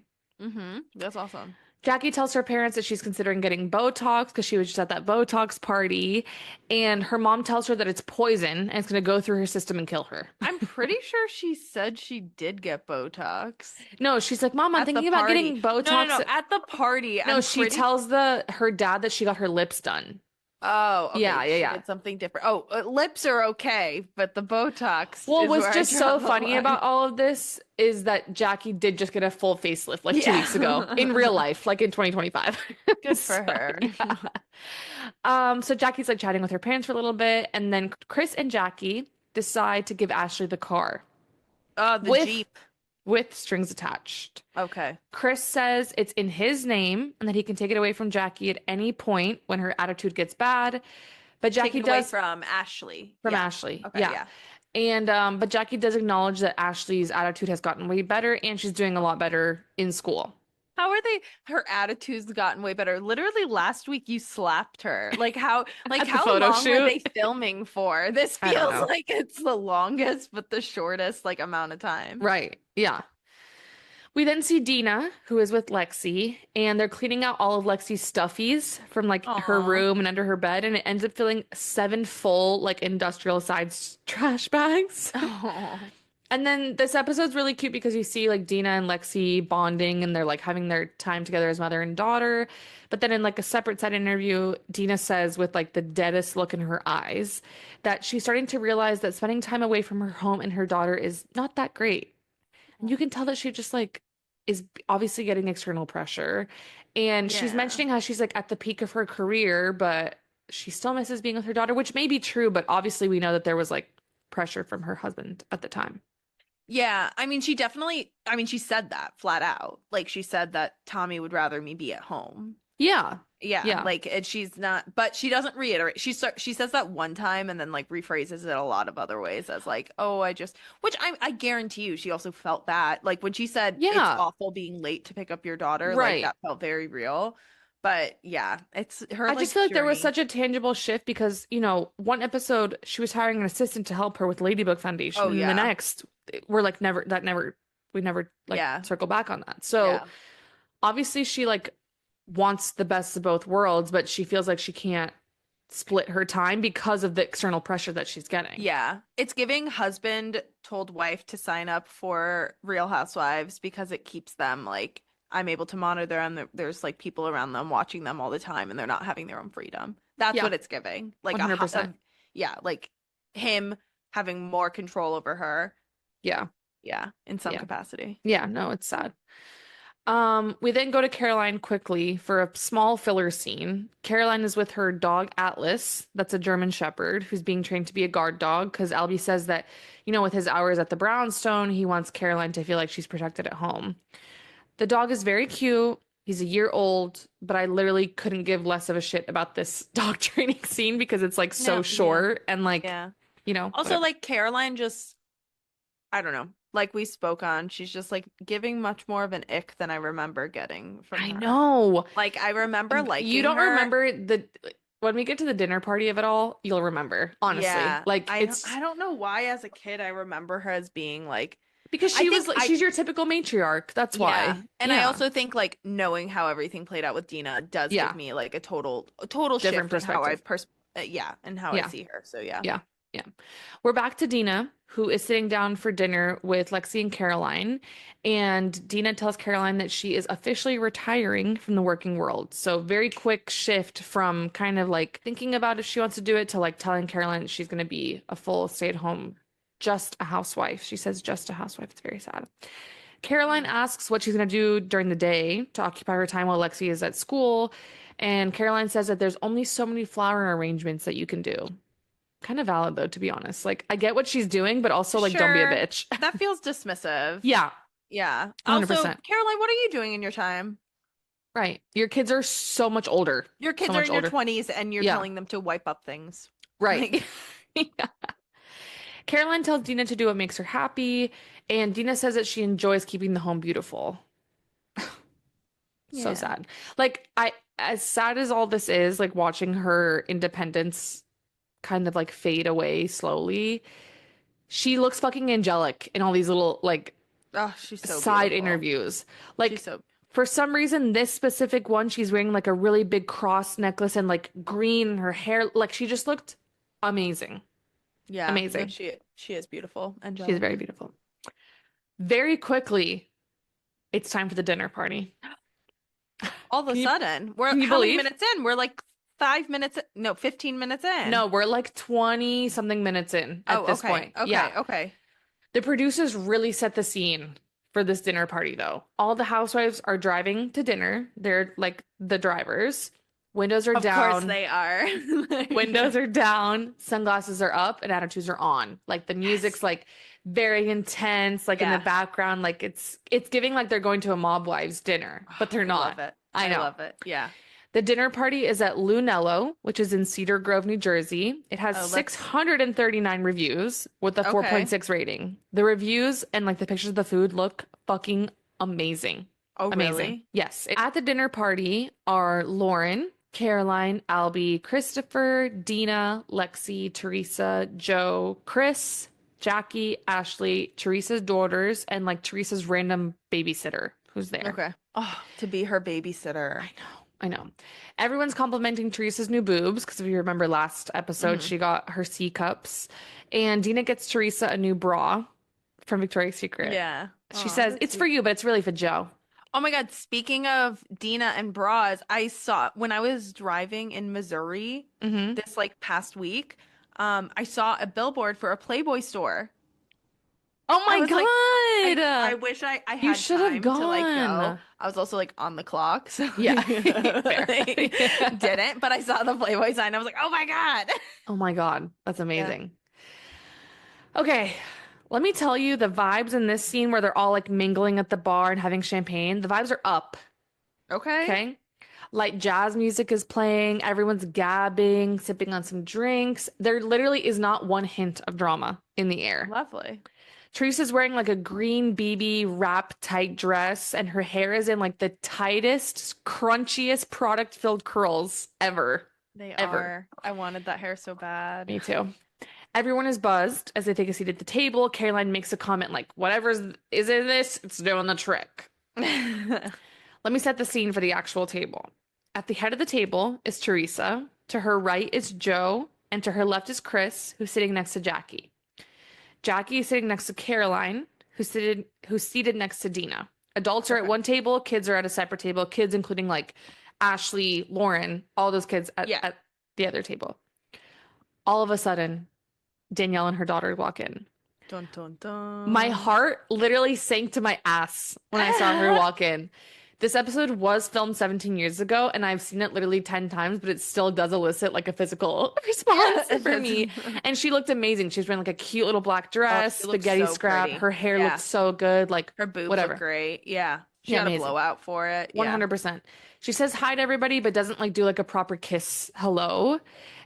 That's awesome. Jackie tells her parents that she's considering getting Botox because she was just at that Botox party. And her mom tells her that it's poison and it's going to go through her system and kill her. I'm pretty sure she said she did get Botox. No, she's like, Mom, I'm thinking about getting Botox. No, at the party. No, she tells her dad that she got her lips done. Oh, okay. Yeah. It's something different. Oh, lips are okay, but the Botox. Well, is what's where just I draw so the funny line. about all of this is that Jackie did just get a full facelift like 2 weeks ago in real life, like in 2025. Good for her. So Jackie's like chatting with her parents for a little bit, and then Chris and Jackie decide to give Ashley the car. The Jeep. With strings attached. Okay. Chris says it's in his name and that he can take it away from Jackie at any point when her attitude gets bad. But Jackie Taken away does from Ashley. Ashley. Okay, Yeah. And but Jackie does acknowledge that Ashley's attitude has gotten way better and she's doing a lot better in school. How are her attitude's gotten way better? Literally last week you slapped her. Like how photo long shoot? were they filming for? This I don't know. feels like it's the longest but the shortest like amount of time. Right. Yeah. We then see Dina, who is with Lexi, and they're cleaning out all of Lexi's stuffies from like her room and under her bed, and it ends up filling 7 full like industrial sized trash bags. And then this episode's really cute because you see like Dina and Lexi bonding and they're like having their time together as mother and daughter. But then in like a separate side interview, Dina says with like the deadest look in her eyes that she's starting to realize that spending time away from her home and her daughter is not that great. And you can tell that she just like is obviously getting external pressure. And she's mentioning how she's like at the peak of her career, but she still misses being with her daughter, which may be true, but obviously we know that there was like pressure from her husband at the time. Yeah, I mean, she said that flat out. Like, she said that Tommy would rather me be at home. Yeah. Like, and she's not, but she doesn't reiterate. She says that one time and then, like, rephrases it a lot of other ways as, like, which I guarantee you, she also felt that. Like, when she said, it's awful being late to pick up your daughter, like, that felt very real. But yeah, it's her. I just feel like there was such a tangible shift because, you know, one episode she was hiring an assistant to help her with Ladybug Foundation. And the next, we're like we never circle back on that. So obviously she like wants the best of both worlds, but she feels like she can't split her time because of the external pressure that she's getting. Yeah. It's giving husband told wife to sign up for Real Housewives because it keeps them like, I'm able to monitor them. There's like people around them watching them all the time and they're not having their own freedom. That's what it's giving. Like 100%. Like him having more control over her. Yeah. Yeah. In some capacity. Yeah. No, it's sad. We then go to Caroline quickly for a small filler scene. Caroline is with her dog Atlas. That's a German Shepherd who's being trained to be a guard dog because Albie says that, you know, with his hours at the brownstone, he wants Caroline to feel like she's protected at home. The dog is very cute. He's a year old, but I literally couldn't give less of a shit about this dog training scene because it's like so short and like, you know. Also, whatever. like Caroline just, I don't know, like we spoke on, she's just like giving much more of an ick than I remember getting from her. I know. Like I remember like you don't remember when we get to the dinner party of it all, you'll remember, honestly. Yeah, like I don't know why as a kid I remember her as being like, because she's your typical matriarch. That's why. Yeah. And I also think like knowing how everything played out with Dina does give me like a total different shift in how I perspective. and how I see her. So yeah. We're back to Dina, who is sitting down for dinner with Lexi and Caroline. And Dina tells Caroline that she is officially retiring from the working world. So very quick shift from kind of like thinking about if she wants to do it to like telling Caroline that she's going to be a full stay-at-home, just a housewife. She says just a housewife. It's very sad. Caroline asks what she's going to do during the day to occupy her time while Lexi is at school. And Caroline says that there's only so many flower arrangements that you can do. Kind of valid though, to be honest. Like I get what she's doing, but also like don't be a bitch. That feels dismissive. Yeah. Yeah. 100%. Also, Caroline, what are you doing in your time? Right. Your kids are so much older. Your kids So are much in your older. 20s and you're Yeah. telling them to wipe up things. Right. Like, Yeah. Caroline tells Dina to do what makes her happy, and Dina says that she enjoys keeping the home beautiful. So yeah. sad. Like, as sad as all this is, like watching her independence kind of like fade away slowly, she looks fucking angelic in all these little like Oh, she's so side beautiful. interviews. Like, She's so for some reason, this specific one, she's wearing like a really big cross necklace and like green in her hair. Like, she just looked amazing. yeah. No, Amazing. she is beautiful. She's Angelic. very beautiful. Very quickly, it's time for the dinner party. All of a Can you- sudden, we're can you how many believe? minutes in? We're like 5 minutes, no, 15 minutes in. No, we're like 20 something minutes in at this okay. point. Okay. Yeah. Okay. The producers really set the scene for this dinner party, though. All the housewives are driving to dinner. They're like the drivers. Windows are Of down. course they are. Windows are down, sunglasses are up, and attitudes are on. Like the music's like very intense, like in the Yeah. background, like it's giving like they're going to a mob wives dinner, but they're I not. love it. I know. love it. Yeah. The dinner party is at Lunello, which is in Cedar Grove, New Jersey. It has Oh, let's- 639 reviews with a Okay. 4.6 rating. The reviews and like the pictures of the food look fucking amazing. Oh, Amazing. really? Yes. At the dinner party are Lauren, Caroline, Albie, Christopher, Dina, Lexi, Teresa, Joe, Chris, Jackie, Ashley, Teresa's daughters, and like Teresa's random babysitter who's there. Okay. Oh, to be her babysitter. I know. Everyone's complimenting Teresa's new boobs because if you remember last episode, she got her C cups. And Dina gets Teresa a new bra from Victoria's Secret. Yeah. She Aw, says, that's it's sweet. for you, but it's really for Joe. Oh my God. Speaking of Dina and bras, I saw when I was driving in Missouri Mm-hmm. this like past week, I saw a billboard for a Playboy store. Oh my I was God. like, I wish I You had should have time to like go. gone. I was also like on the clock, so Yeah. Fair. I didn't. But I saw the Playboy sign. I was like, oh my God. Oh my God. That's amazing. Okay. Let me tell you the vibes in this scene where they're all like mingling at the bar and having champagne. The vibes are up. Okay. Okay. Like jazz music is playing, everyone's gabbing, sipping on some drinks. There literally is not one hint of drama in the air. Lovely. Teresa's wearing like a green BB wrap tight dress, and her hair is in like the tightest, crunchiest product filled curls ever. They Ever. are. I wanted that hair so bad. Me too. Everyone is buzzed as they take a seat at the table. Caroline makes a comment like, whatever is in this, it's doing the trick. Let me set the scene for the actual table. At the head of the table is Teresa. To her right is Joe. And to her left is Chris, who's sitting next to Jackie. Jackie is sitting next to Caroline, who's seated next to Dina. Adults are at one table, kids are at a separate table, kids including like Ashley, Lauren, all those kids at the other table. All of a sudden, Danielle and her daughter walk in. Dun, dun, dun. My heart literally sank to my ass when I saw her walk in. This episode was filmed 17 years ago, and I've seen it literally 10 times, but it still does elicit like a physical response it for does. me. And she looked amazing. She was wearing like a cute little black dress, she looked spaghetti so scrap. pretty. Her hair Yeah. looked so good. Like Her boobs whatever. look great. Yeah. She Yeah, had amazing. a blowout for it. Yeah. 100%. She says hi to everybody, but doesn't like do like a proper kiss hello.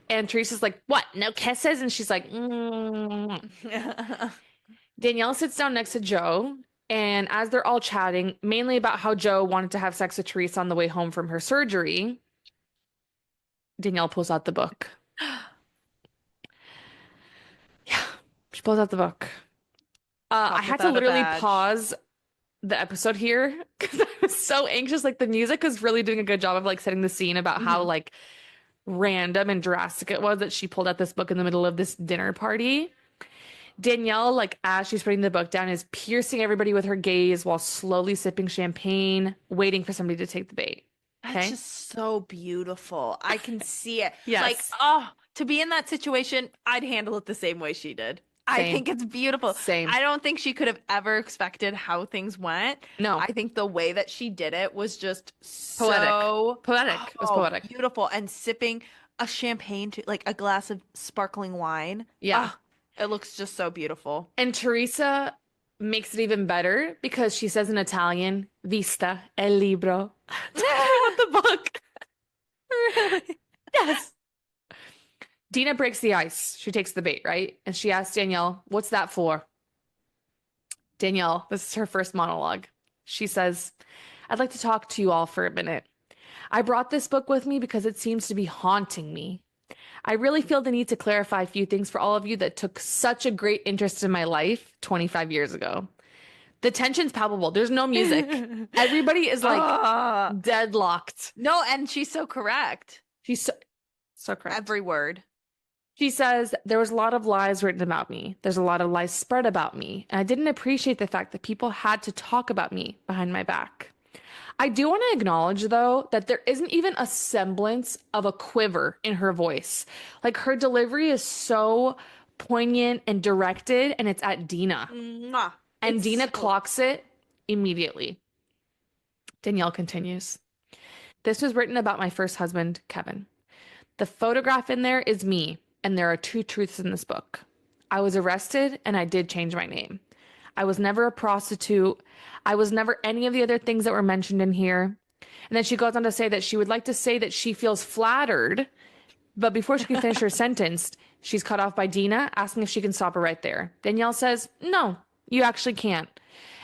And Teresa's like, what? No kisses? And she's like, Danielle sits down next to Joe, and as they're all chatting, mainly about how Joe wanted to have sex with Teresa on the way home from her surgery, Danielle pulls out the book. Yeah, she pulls out the book. I had to without a literally badge. pause the episode here because I was so anxious. Like the music was really doing a good job of like setting the scene about how like random and drastic it was that she pulled out this book in the middle of this dinner party. Danielle, like as she's putting the book down, is piercing everybody with her gaze while slowly sipping champagne, waiting for somebody to take the bait. That's Okay. just so beautiful. I can see it. Yes. Like, oh, to be in that situation, I'd handle it the same way she did. I Same. think it's beautiful. Same. I don't think she could have ever expected how things went. No. I think the way that she did it was just Poetic. so Poetic. It was poetic. beautiful. And sipping a champagne to like a glass of sparkling wine. Yeah. Ah, it looks just so beautiful. And Teresa makes it even better because she says in Italian, "Vista el libro." About the book. Really? Yes. Dina breaks the ice. She takes the bait, right? And she asks Danielle, "What's that for?" Danielle, this is her first monologue. She says, "I'd like to talk to you all for a minute. I brought this book with me because it seems to be haunting me. I really feel the need to clarify a few things for all of you that took such a great interest in my life 25 years ago." The tension's palpable. There's no music. Everybody is like deadlocked. No, and she's so correct. She's so correct. Every word. She says, "There was a lot of lies written about me. There's a lot of lies spread about me. And I didn't appreciate the fact that people had to talk about me behind my back. I do want to acknowledge, though, that there isn't even a semblance of a quiver in her voice. Like, her delivery is so poignant and directed, and it's at Dina. Mwah. And It's Dina so- clocks it immediately." Danielle continues, "This was written about my first husband, Kevin. The photograph in there is me, and there are two truths in this book. I was arrested, and I did change my name. I was never a prostitute. I was never any of the other things that were mentioned in here." And then she goes on to say that she would like to say that she feels flattered, but before she can finish her sentence, she's cut off by Dina asking if she can stop her right there. Danielle says, "No, you actually can't."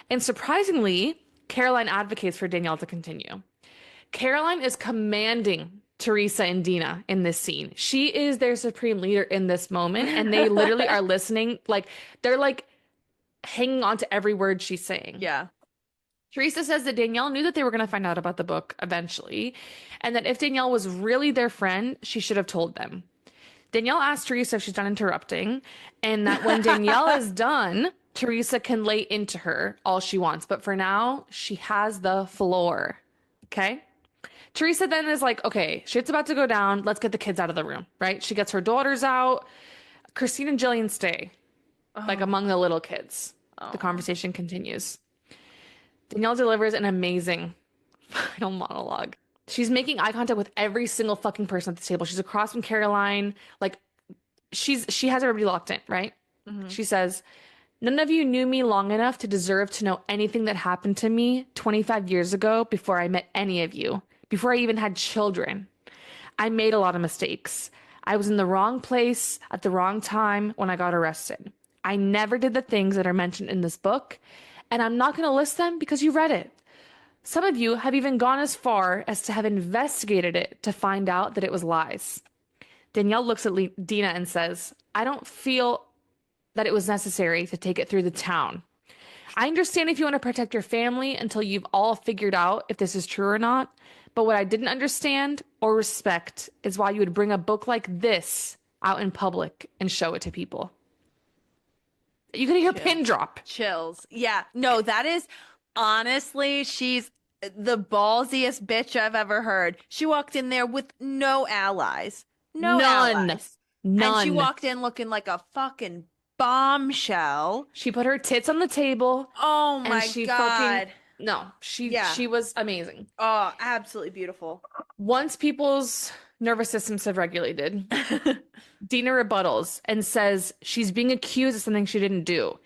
And surprisingly, Caroline advocates for Danielle to continue. Caroline is commanding Teresa and Dina in this scene. She is their supreme leader in this moment, and they literally are listening. Like, they're like hanging on to every word she's saying. Yeah. Teresa says that Danielle knew that they were going to find out about the book eventually, and that if Danielle was really their friend, she should have told them. Danielle asks Teresa if she's done interrupting, and that when Danielle is done, Teresa can lay into her all she wants. But for now, she has the floor. Okay? Teresa then is like, okay, shit's about to go down. Let's get the kids out of the room, right? She gets her daughters out. Christine and Jillian stay, like among the little kids. The conversation continues. Danielle delivers an amazing final monologue. She's making eye contact with every single fucking person at the table. She's across from Caroline. Like, she has everybody locked in, right? She says, "None of you knew me long enough to deserve to know anything that happened to me 25 years ago before I met any of you, before I even had children. I made a lot of mistakes. I was in the wrong place at the wrong time when I got arrested. I never did the things that are mentioned in this book, and I'm not going to list them because you read it. Some of you have even gone as far as to have investigated it to find out that it was lies." Danielle looks at Dina and says, "I don't feel that it was necessary to take it through the town. I understand if you want to protect your family until you've all figured out if this is true or not, but what I didn't understand or respect is why you would bring a book like this out in public and show it to people." You can hear a pin drop. Chills. Yeah. No, that is honestly, she's the ballsiest bitch I've ever heard. She walked in there with no allies. No None. allies. None. And she walked in looking like a fucking bombshell. She put her tits on the table. Oh and my she God. she was amazing. Oh, absolutely beautiful. Once people's nervous systems have regulated, Dina rebuttals and says she's being accused of something she didn't do.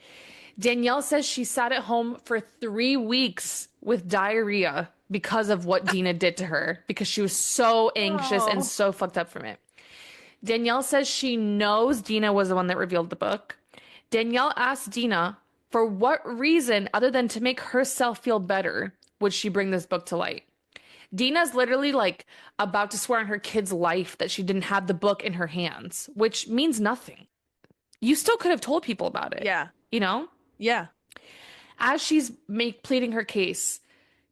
Danielle says she sat at home for 3 weeks with diarrhea because of what Dina did to her, because she was so anxious and so fucked up from it. Danielle says she knows Dina was the one that revealed the book. Danielle asks Dina, for what reason, other than to make herself feel better, would she bring this book to light? Dina's literally like about to swear on her kid's life that she didn't have the book in her hands, which means nothing. You still could have told people about it. Yeah. You know? Yeah. As she's pleading her case,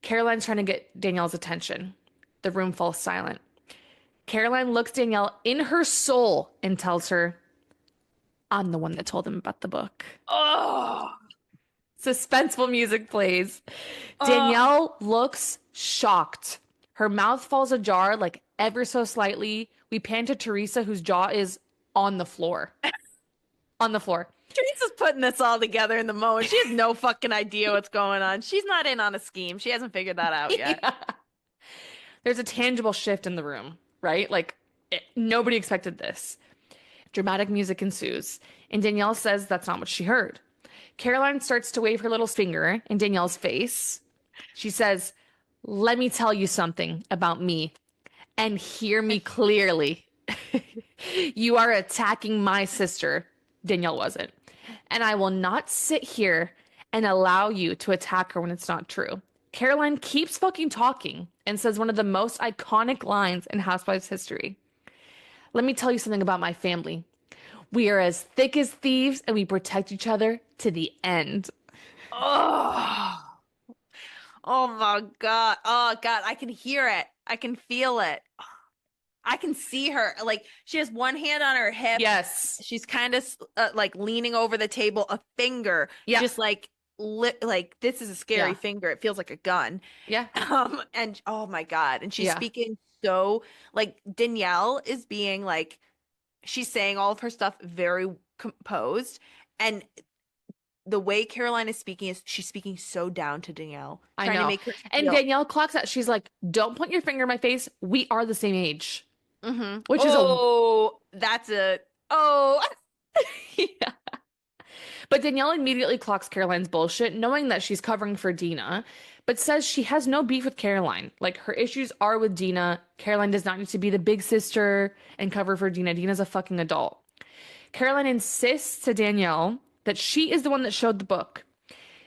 Caroline's trying to get Danielle's attention. The room falls silent. Caroline looks Danielle in her soul and tells her, "I'm the one that told him about the book." Oh. Suspenseful music plays. Danielle looks shocked. Her mouth falls ajar, like ever so slightly. We pan to Teresa, whose jaw is on the floor. On the floor. Teresa's putting this all together in the moment. She has no fucking idea what's going on. She's not in on a scheme. She hasn't figured that out yet. Yeah. There's a tangible shift in the room, right? Like, nobody expected this. Dramatic music ensues, and Danielle says that's not what she heard. Caroline starts to wave her little finger in Danielle's face. She says, "Let me tell you something about me, and hear me clearly. You are attacking my sister." Danielle wasn't. "And I will not sit here and allow you to attack her when it's not true." Caroline keeps fucking talking and says one of the most iconic lines in Housewives history. "Let me tell you something about my family. We are as thick as thieves and we protect each other to the end." Oh, oh my God. Oh God, I can hear it. I can feel it. I can see her. Like, she has one hand on her hip. Yes. She's kind of like leaning over the table, a finger just like this is a scary finger. It feels like a gun. Yeah. And oh my God. And she's speaking so, like, Danielle is being like, she's saying all of her stuff very composed, and the way Caroline is speaking is she's speaking so down to Danielle. I trying know. to make her And feel. Danielle clocks out. She's like, "Don't point your finger in my face. We are the same age." Mm-hmm. Which is yeah. But Danielle immediately clocks Caroline's bullshit, knowing that she's covering for Dina, but says she has no beef with Caroline. Like, her issues are with Dina. Caroline does not need to be the big sister and cover for Dina. Dina's a fucking adult. Caroline insists to Danielle that she is the one that showed the book.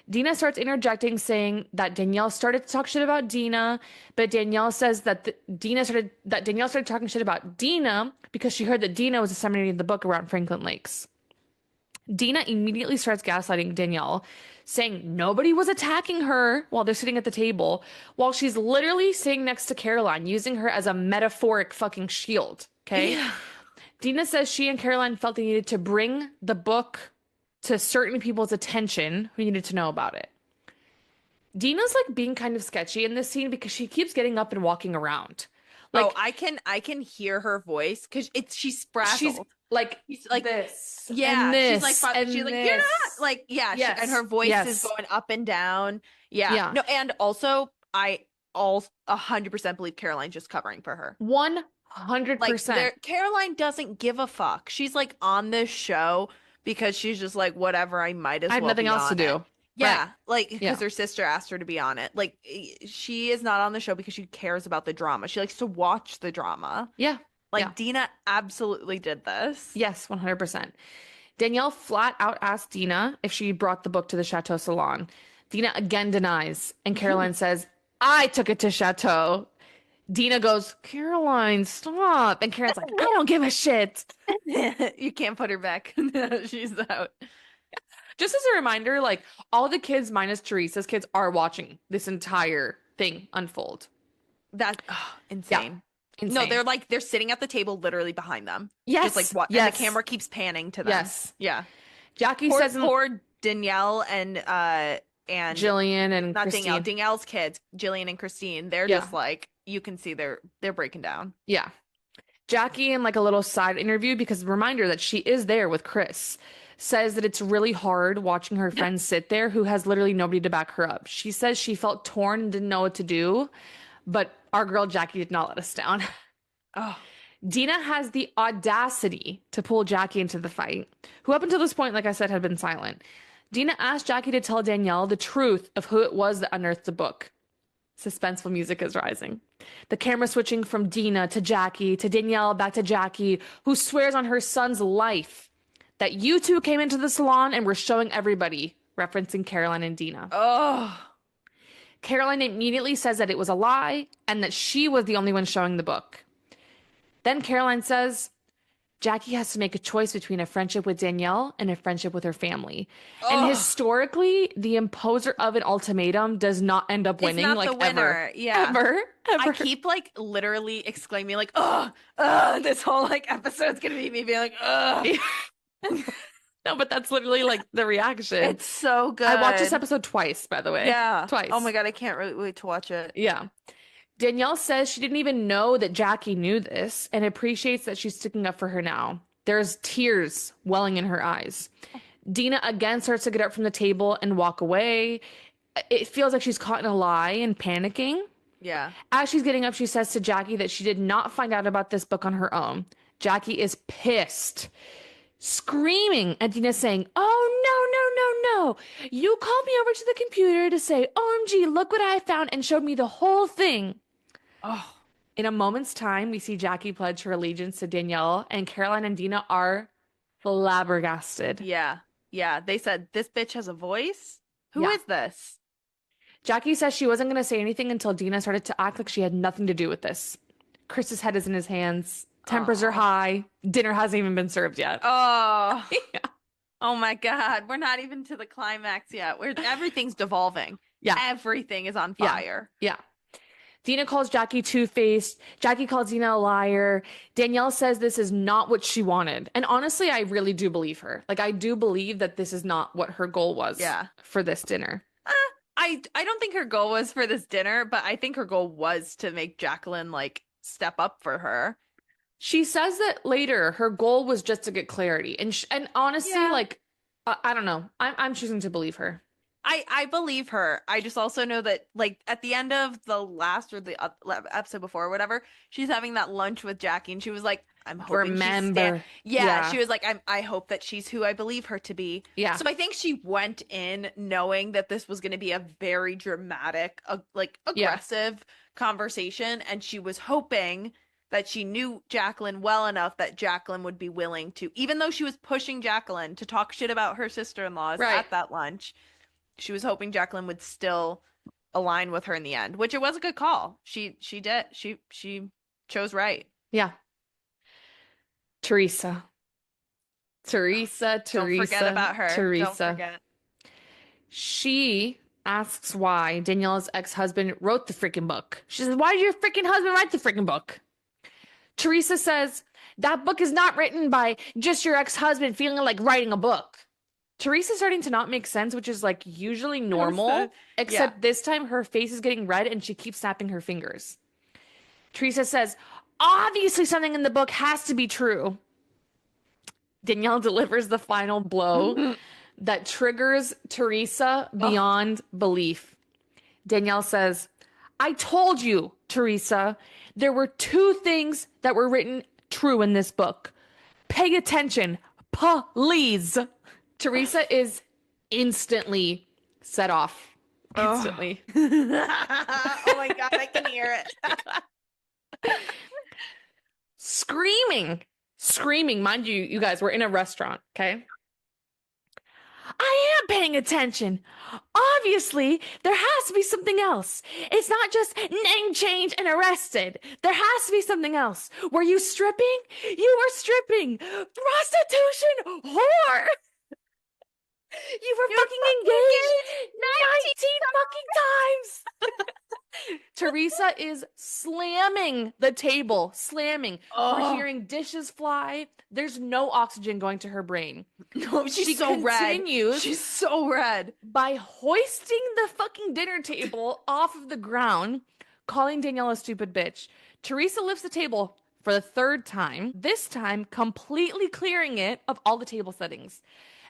Dina starts interjecting, saying that Danielle started to talk shit about Dina, but Danielle says that Danielle started talking shit about Dina because she heard that Dina was disseminating the book around Franklin Lakes. Dina immediately starts gaslighting Danielle, saying nobody was attacking her while they're sitting at the table, while she's literally sitting next to Caroline, using her as a metaphoric fucking shield. Okay? Yeah. Dina says she and Caroline felt they needed to bring the book to certain people's attention who needed to know about it. Dina's like being kind of sketchy in this scene because she keeps getting up and walking around. Like, I can hear her voice because she's frazzled. She's like this. And this, she's like, you're not like, yes. And her voice is going up and down. Yeah. No, and also I 100% believe Caroline's just covering for her. 100%. Like, Caroline doesn't give a fuck. She's like on this show because she's just like, whatever, I might as well. I have nothing else to do. Yeah, right. Like, because her sister asked her to be on it. Like, she is not on the show because she cares about the drama. She likes to watch the drama. Yeah. Like, Dina absolutely did this. Yes, 100%. Danielle flat out asked Dina if she brought the book to the Chateau Salon. Dina again denies, and Caroline says, "I took it to Chateau." Dina goes, "Caroline, stop." And Caroline's like, "I don't give a shit." You can't put her back. She's out. Just as a reminder, like, all the kids minus Teresa's kids are watching this entire thing unfold. That's insane. Yeah. Insane. No, they're sitting at the table literally behind them. Yes. Just like what? Yes. And the camera keeps panning to them. Yes. Yeah. Jackie says poor Danielle and Jillian and not Christine. Danielle's kids, Jillian and Christine, they're just like, you can see they're breaking down. Yeah. Jackie, in like a little side interview, because reminder that she is there with Chris, says that it's really hard watching her friends sit there who has literally nobody to back her up. She says she felt torn and didn't know what to do, but our girl Jackie did not let us down. Oh. Dina has the audacity to pull Jackie into the fight, who up until this point, like I said, had been silent. Dina asked Jackie to tell Danielle the truth of who it was that unearthed the book. Suspenseful music is rising. The camera switching from Dina to Jackie to Danielle back to Jackie, who swears on her son's life that you two came into the salon and were showing everybody, referencing Caroline and Dina. Oh. Caroline immediately says that it was a lie and that she was the only one showing the book. Then Caroline says, Jackie has to make a choice between a friendship with Danielle and a friendship with her family. Oh. And historically, the imposer of an ultimatum does not end up winning. It's not like the winner. Ever. Yeah. Ever. I keep like literally exclaiming like, this whole like episode's gonna be me being like, No, but that's literally like the reaction. It's so good. I watched this episode twice, by the way. Yeah. Twice. Oh my God, I can't really wait to watch it. Yeah. Danielle says she didn't even know that Jackie knew this and appreciates that she's sticking up for her now. There's tears welling in her eyes. Dina again starts to get up from the table and walk away. It feels like she's caught in a lie and panicking. Yeah. As she's getting up, she says to Jackie that she did not find out about this book on her own. Jackie is pissed, screaming at Dina saying, "Oh, no, no, no, no, you called me over to the computer to say, OMG, look what I found, and showed me the whole thing. Oh, In a moment's time, we see Jackie pledge her allegiance to Danielle, and Caroline and Dina are flabbergasted. yeah. Yeah. They said, this bitch has a voice? Who Yeah. is this? Jackie says she wasn't going to say anything until Dina started to act like she had nothing to do with this. Chris's head is in his hands. Tempers are high. Dinner hasn't even been served yet. Oh. Yeah. Oh my God. We're not even to the climax yet. Everything's devolving. Yeah. Everything is on fire. Yeah. Dina calls Jackie two-faced. Jackie calls Dina a liar. Danielle says this is not what she wanted. And honestly, I really do believe her. Like, I do believe that this is not what her goal was for this dinner. I don't think her goal was for this dinner, but I think her goal was to make Jacqueline like step up for her. She says that later her goal was just to get clarity. And honestly, like, I don't know. I'm choosing to believe her. I believe her. I just also know that like at the end of the last or the episode before or whatever, she's having that lunch with Jackie and she was like, I'm hoping Remember. she was like, I hope that she's who I believe her to be. Yeah. So I think she went in knowing that this was going to be a very dramatic, like aggressive conversation. And she was hoping that she knew Jacqueline well enough that Jacqueline would be willing to, even though she was pushing Jacqueline to talk shit about her sister-in-laws at that lunch, she was hoping Jacqueline would still align with her in the end, which it was a good call. She did. She chose right. Yeah. Teresa. Don't forget about her. Teresa. Don't forget. She asks why Danielle's ex-husband wrote the freaking book. She says, why did your freaking husband write the freaking book? Teresa says, that book is not written by just your ex-husband feeling like writing a book. Teresa's starting to not make sense, which is like usually normal, except this time her face is getting red and she keeps snapping her fingers. Teresa says, obviously something in the book has to be true. Danielle delivers the final blow that triggers Teresa beyond belief. Danielle says, I told you, Teresa, there were two things that were written true in this book. Pay attention, please. Teresa is instantly set off. Instantly. Oh my God, I can hear it. Screaming. Mind you, you guys, we're in a restaurant, okay? I am paying attention. Obviously, there has to be something else. It's not just name change and arrested. There has to be something else. Were you stripping? You were stripping. Prostitution. Whore. You were fucking engaged 19 fucking times. Teresa is slamming the table. Slamming. We're hearing dishes fly. There's no oxygen going to her brain. No, she so continues red. She's so red. By hoisting the fucking dinner table off of the ground, calling Danielle a stupid bitch. Teresa lifts the table for the third time, this time completely clearing it of all the table settings.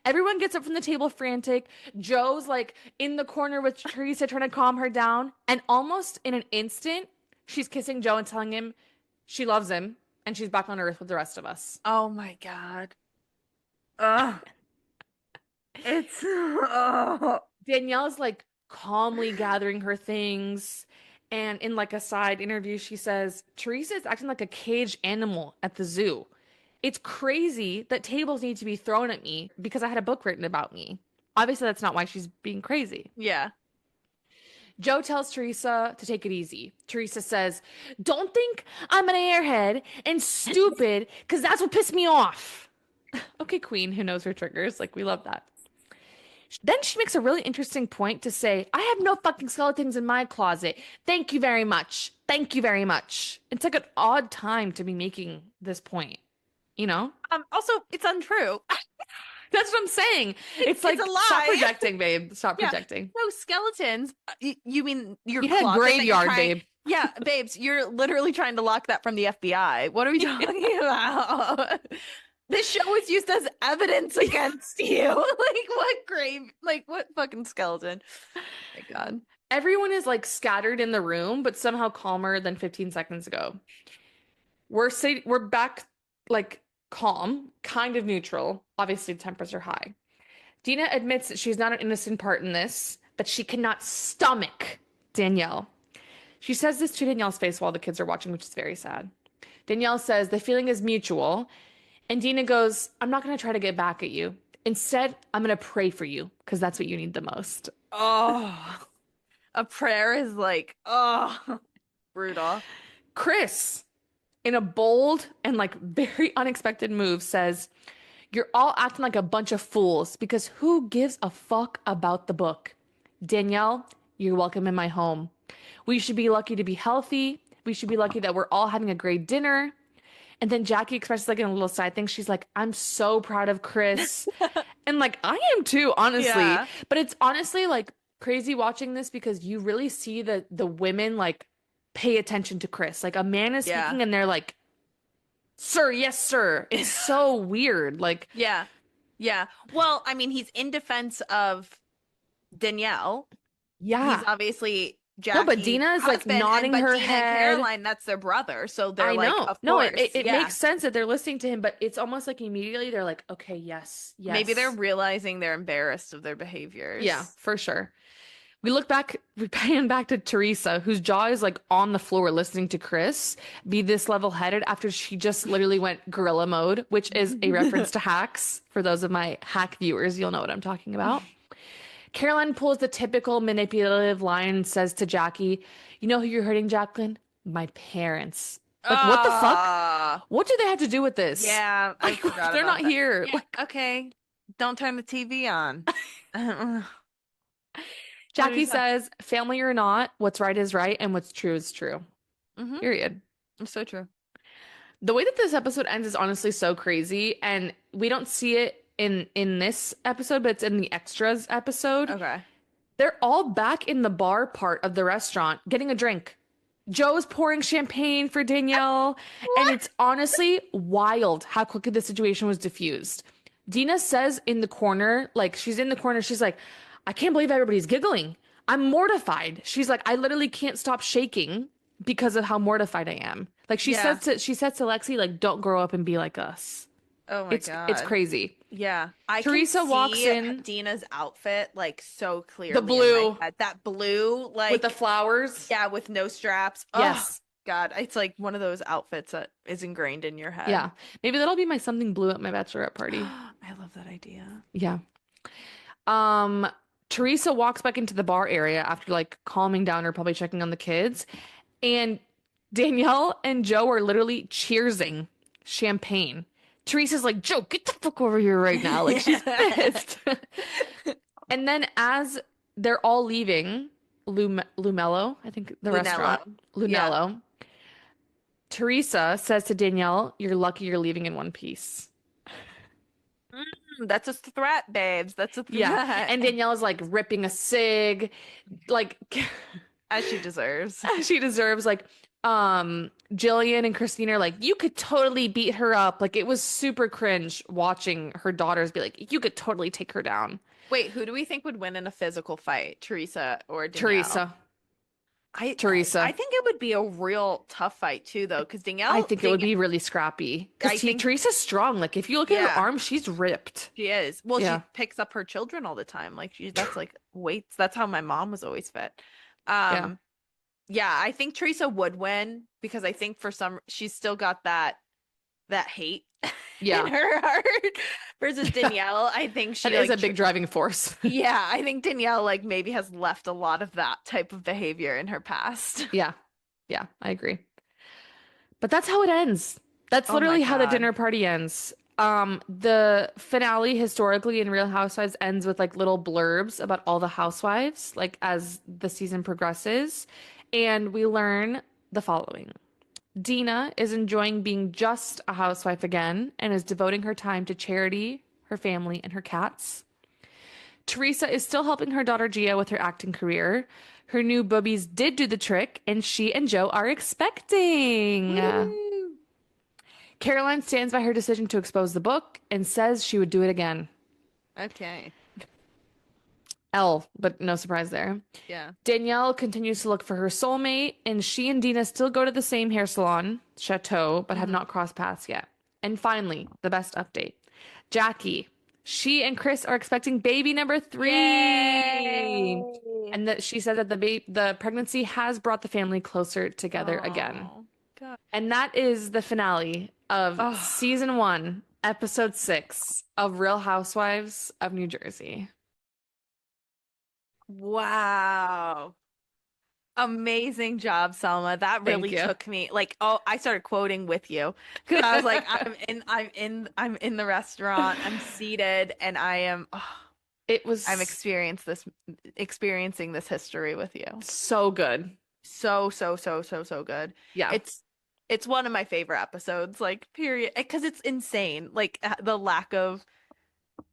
Everyone gets up from the table frantic. Joe's like in the corner with Teresa trying to calm her down. And almost in an instant, she's kissing Joe and telling him she loves him and she's back on earth with the rest of us. Oh my God. Ugh. It's Danielle's like calmly gathering her things. And in like a side interview, she says, Teresa is acting like a caged animal at the zoo. It's crazy that tables need to be thrown at me because I had a book written about me. Obviously, that's not why she's being crazy. Yeah. Joe tells Teresa to take it easy. Teresa says, don't think I'm an airhead and stupid because that's what pissed me off. Okay, queen who knows her triggers. Like, we love that. Then she makes a really interesting point to say, I have no fucking skeletons in my closet. Thank you very much. Thank you very much. It's like an odd time to be making this point. You know? Also, it's untrue. That's what I'm saying. It's like, a lie. Stop projecting, babe. Stop projecting. No skeletons. You mean your you had a graveyard, babe. Yeah, babes, you're literally trying to lock that from the FBI. What are we talking about? This show is used as evidence against you. What fucking skeleton? Oh my God. Everyone is like scattered in the room, but somehow calmer than 15 seconds ago. We're back like calm, kind of neutral. Obviously, tempers are high. Dina admits that she's not an innocent part in this, but she cannot stomach Danielle. She says this to Danielle's face while the kids are watching, which is very sad. Danielle says the feeling is mutual, and Dina goes, I'm not going to try to get back at you. Instead, I'm going to pray for you because that's what you need the most. Oh, a prayer is like, oh, brutal. Chris, in a bold and like very unexpected move, says, you're all acting like a bunch of fools because who gives a fuck about the book? Danielle, you're welcome in my home. We should be lucky to be healthy. We should be lucky that we're all having a great dinner. And then Jackie expresses like in a little side thing. She's like, I'm so proud of Chris. And like, I am too, honestly. Yeah. But it's honestly like crazy watching this because you really see the women like pay attention to Chris. Like a man is speaking and they're like, sir, yes, sir. It's so weird. Like, Yeah. Yeah. Well, I mean, he's in defense of Danielle. yeah. He's obviously No, but Jackie's Dina is like husband, nodding but her Dina head. and Caroline, that's their brother. So they're I like, know. of No, course. it yeah. makes sense that they're listening to him, but it's almost like immediately they're like, okay, yes, yes. Maybe they're realizing they're embarrassed of their behaviors. Yeah, for sure. We pan back to Teresa, whose jaw is like on the floor listening to Chris be this level-headed after she just literally went gorilla mode, which is a reference to Hacks. For those of my Hack viewers, you'll know what I'm talking about. Caroline pulls the typical manipulative line and says to Jackie, you know who you're hurting, Jacqueline? My parents. Like, what the fuck? What do they have to do with this? Yeah, I Like, forgot they're about not that. here. Yeah, okay, don't turn the TV on. Jackie says, family or not, what's right is right and what's true is true. Mhm. Period. It's so true. The way that this episode ends is honestly so crazy, and we don't see it in this episode, but it's in the extras episode. Okay. They're all back in the bar part of the restaurant getting a drink. Joe's pouring champagne for Danielle, and it's honestly wild how quickly the situation was diffused. Dina says in the corner, like she's in the corner, she's like, I can't believe everybody's giggling. I'm mortified. She's like, I literally can't stop shaking because of how mortified I am. Like she says to Lexi, like, don't grow up and be like us. Oh my God. It's crazy. Yeah. Teresa can walks see in. Dina's outfit like so clearly. The blue. in my head. That blue, like With the flowers. yeah, with no straps. Yes. Oh, God. It's like one of those outfits that is ingrained in your head. Yeah. Maybe that'll be my something blue at my bachelorette party. I love that idea. Yeah. Teresa walks back into the bar area after like calming down or probably checking on the kids. And Danielle and Joe are literally cheersing champagne. Teresa's like, Joe, get the fuck over here right now. Like she's pissed. And then as they're all leaving, Lumello, I think the restaurant. Lunello. Yeah. Teresa says to Danielle, you're lucky you're leaving in one piece. That's a threat, babes. That's a threat. Yeah. And Danielle is like ripping a cig, like as she deserves. As she deserves. Like, Jillian and Christine are like, you could totally beat her up. Like, it was super cringe watching her daughters be like, you could totally take her down. Wait, who do we think would win in a physical fight? Teresa or Danielle? Teresa. Teresa. I think it would be a real tough fight too, though, because Danielle. I think it would be really scrappy. Because Teresa's strong. Like, if you look at her arm, she's ripped. She is. Well, she picks up her children all the time. Like, that's like weights. That's how my mom was always fit. Yeah, I think Teresa would win because I think she's still got that hate in her heart versus Danielle. I think she is a big driving force. Yeah, I think Danielle like maybe has left a lot of that type of behavior in her past. Yeah, I agree. But that's how it ends. That's literally how the dinner party ends. The finale historically in Real Housewives ends with like little blurbs about all the housewives, like as the season progresses. And we learn the following. Dina is enjoying being just a housewife again and is devoting her time to charity, her family, and her cats. Teresa is still helping her daughter Gia with her acting career. Her new boobies did do the trick, and she and Joe are expecting. Woo! Caroline stands by her decision to expose the book and says she would do it again. Okay. But no surprise there. Yeah. Danielle continues to look for her soulmate, and she and Dina still go to the same hair salon, Chateau, but have not crossed paths yet. And finally, the best update. Jackie, She and Chris are expecting baby number 3. Yay! And that she said that the pregnancy has brought the family closer together again. Oh, God. And that is the finale of Oh, season 1, episode 6 of Real Housewives of New Jersey. wow. Amazing job, Selma. That Thank really you. took me like, oh, I started quoting with you because I was like, I'm in the restaurant, I'm seated, and It was I'm experiencing this history with you. so good. So, so, so, so, so good. Yeah. It's one of my favorite episodes, like, period, because it's insane. Like the lack of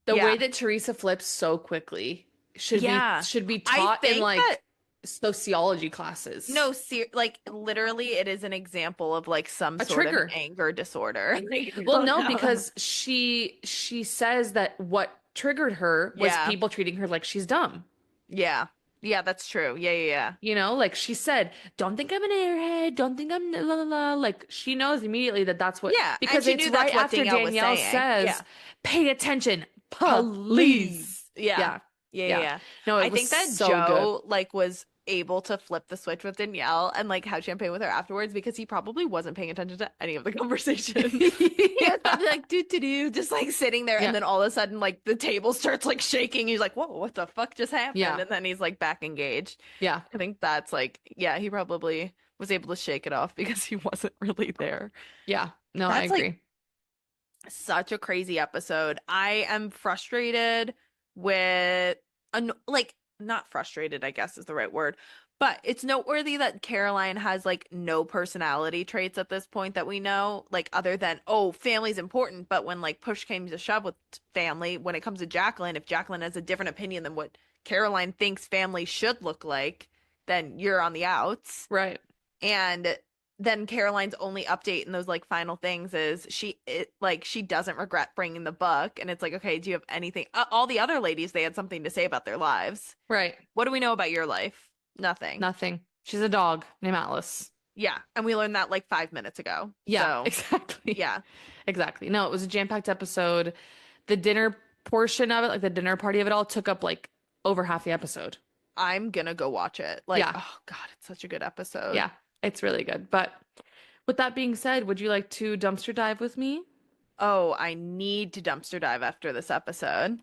The yeah. way that Teresa flips so quickly should Yeah. be I taught in think like that sociology classes. no, like literally it is an example of like some A sort trigger. of anger disorder. Like, Well, oh, no, no. because she says that what triggered her was Yeah. people treating her like she's dumb. Yeah. Yeah, that's true. Yeah, yeah, yeah. You know, like she said, don't think I'm an airhead, don't think I'm la la la. Like she knows immediately that that's what, Yeah, and because she it's knew that's right what after Danielle was Danielle saying. says, Yeah. pay attention, Police. Yeah. Yeah. Yeah, Yeah. yeah. No, it I was think that so Joe like was able to flip the switch with Danielle and like have champagne with her afterwards because he probably wasn't paying attention to any of the conversation. good. He was probably like do just like sitting there, Yeah. and then all of a sudden like the table starts like shaking. He's like, "Whoa, what the fuck just happened?" Yeah. And then he's like back engaged. Yeah. I think that's like, yeah, he probably was able to shake it off because he wasn't really there. Yeah. No, I That's, like, agree. Such a crazy episode. I am frustrated with like not frustrated, I guess is the right word. But it's noteworthy that Caroline has like no personality traits at this point that we know, like other than, oh, family's important. But when like push came to shove with family, when it comes to Jacqueline, if Jacqueline has a different opinion than what Caroline thinks family should look like, then you're on the outs. Right. And then Caroline's only update in those like final things is she doesn't regret bringing the book, and it's like, okay, do you have anything? All the other ladies, they had something to say about their lives. Right. What do we know about your life? Nothing. Nothing. She's a dog named Atlas. Yeah, and we learned that like 5 minutes ago. Yeah, So, exactly. yeah. Exactly. No, it was a jam-packed episode. The dinner portion of it, like the dinner party of it all, took up like over half the episode. I'm gonna go watch it. Like, Yeah. oh God, it's such a good episode. Yeah, it's really good. But with that being said, would you like to dumpster dive with me? Oh, I need to dumpster dive after this episode.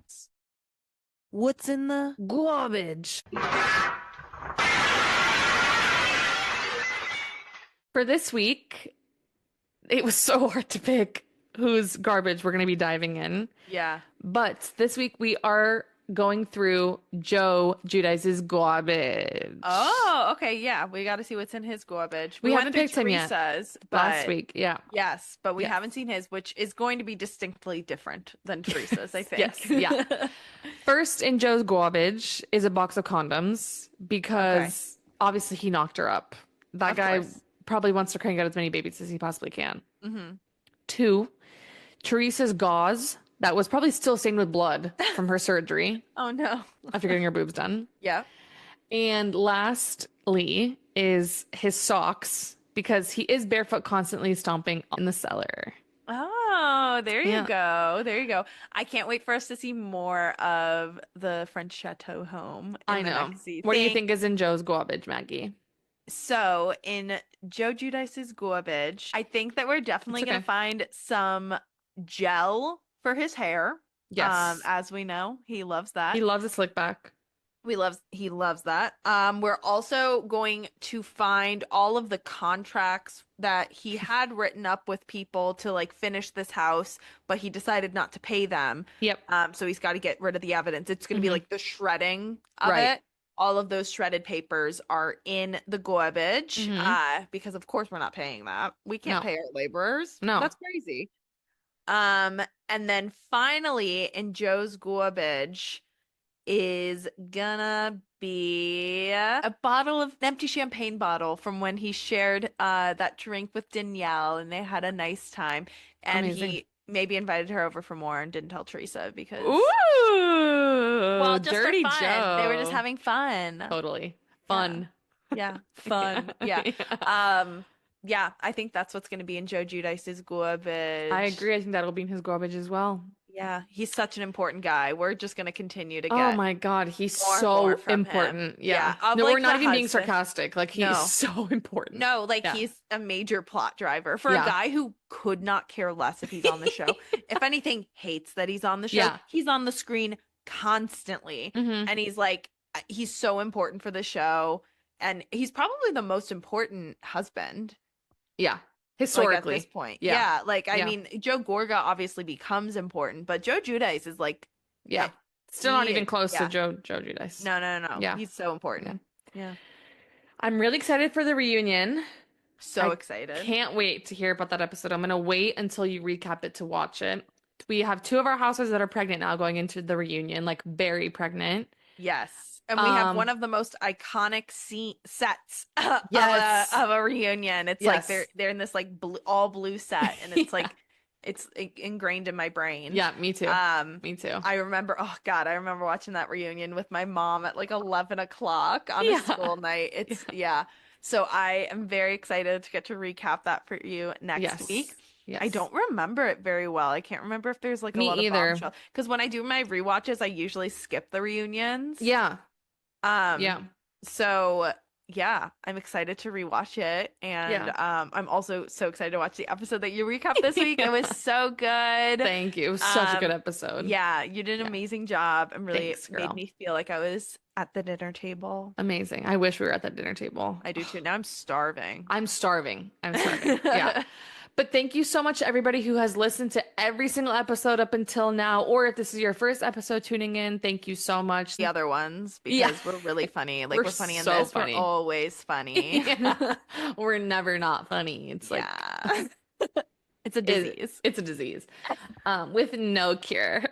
What's in the Garbage. For this week, it was so hard to pick whose garbage we're going to be diving in. Yeah. But this week we are going through Joe Giudice's garbage. Oh, okay. Yeah, we got to see what's in his garbage. We went haven't through picked him yet. Teresa's, Last but week, yeah. yes, but we Yes. haven't seen his, which is going to be distinctly different than Teresa's, I think. Yes, yeah. First in Joe's garbage is a box of condoms because obviously he knocked her up. That Of guy course. probably wants to crank out as many babies as he possibly can. Mm-hmm. 2, Teresa's gauze that was probably still stained with blood from her surgery Oh no. after getting her boobs done. Yeah. And lastly is his socks because he is barefoot constantly stomping in the cellar. Oh, there you Yeah. go. There you go. I can't wait for us to see more of the French Chateau home. I in the know. next What do you season. think is in Joe's garbage, Maggie? So in Joe Giudice's garbage, I think that we're definitely It's gonna okay. find some gel for his hair. Yes. As we know, he loves that. He loves a slick back. He loves that. We're also going to find all of the contracts that he had written up with people to like finish this house, but he decided not to pay them. Yep. So he's got to get rid of the evidence. It's going to be Mhm. like the shredding of Right. it. All of those shredded papers are in the garbage, because of course we're not paying that. We can't No. pay our laborers. No. That's crazy. And then finally in Joe's garbage is gonna be a bottle of empty champagne bottle from when he shared that drink with Danielle and they had a nice time. And Amazing. he maybe invited her over for more and didn't tell Teresa because Ooh, well, just dirty for fun. Joe. They were just having fun. Totally fun. Yeah, fun. Yeah. Yeah, I think that's what's going to be in Joe Giudice's garbage. I agree. I think that'll be in his garbage as well. Yeah, he's such an important guy. We're just gonna continue to get Oh my God, he's more and so more from him. important. Yeah, Yeah. of, No, like, we're not the even being husband. sarcastic. Like he's No. so important. No, like Yeah. he's a major plot driver for a Yeah. guy who could not care less if he's on the show. If anything, hates that he's on the show. Yeah. He's on the screen constantly. Mhm. And he's like, he's so important for the show. And he's probably the most important husband. Yeah. Like, Historically. at this point. Yeah. Yeah. Like, I Yeah. mean, Joe Gorga obviously becomes important, but Joe Giudice is like, Yeah. Still not he even is- close yeah. to Joe Giudice. no. Yeah. He's so important. Yeah. I'm really excited for the reunion. So I excited. Can't wait to hear about that episode. I'm going to wait until you recap it to watch it. We have 2 of our houses that are pregnant now going into the reunion, like very pregnant. Yes. And we have Um, one of the most iconic sets of, Yes. of a reunion. It's like Yes. they're in this like all blue set, and it's like it's ingrained in my brain. Yeah, me too. Me too. I remember, oh God, I remember watching that reunion with my mom at like 11 o'clock on Yeah. a school night. It's yeah. So I am very excited to get to recap that for you next week. Yes. I don't remember it very well. I can't remember if there's like a Me lot either. of because when I do my rewatches, I usually skip the reunions. Yeah. Yeah. So yeah, I'm excited to rewatch it, and I'm also so excited to watch the episode that you recap this week. It was so good. Thank you. It was such a good episode. Yeah, you did an amazing job, and really Thanks, girl. made me feel like I was at the dinner table. Amazing. I wish we were at that dinner table. I do too. Now I'm starving. I'm starving. Yeah. But thank you so much to everybody who has listened to every single episode up until now. Or if this is your first episode tuning in, thank you so much. The other ones, because Yeah. we're really funny. Like we're funny in so this. funny. We're always funny. Yeah. We're never not funny. It's like yeah. It's a disease. it's a disease. With no cure.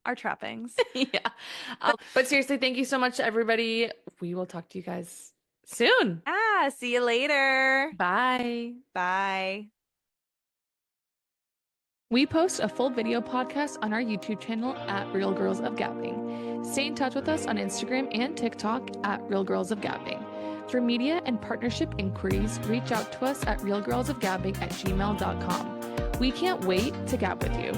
Our trappings. Yeah. But seriously, thank you so much to everybody. We will talk to you guys soon. See you later. Bye. Bye. We post a full video podcast on our YouTube channel at Real Girls of Gabbing. Stay in touch with us on Instagram and TikTok at Real Girls of Gabbing. For media and partnership inquiries, reach out to us at realgirlsofgabbing@gmail.com. We can't wait to gab with you.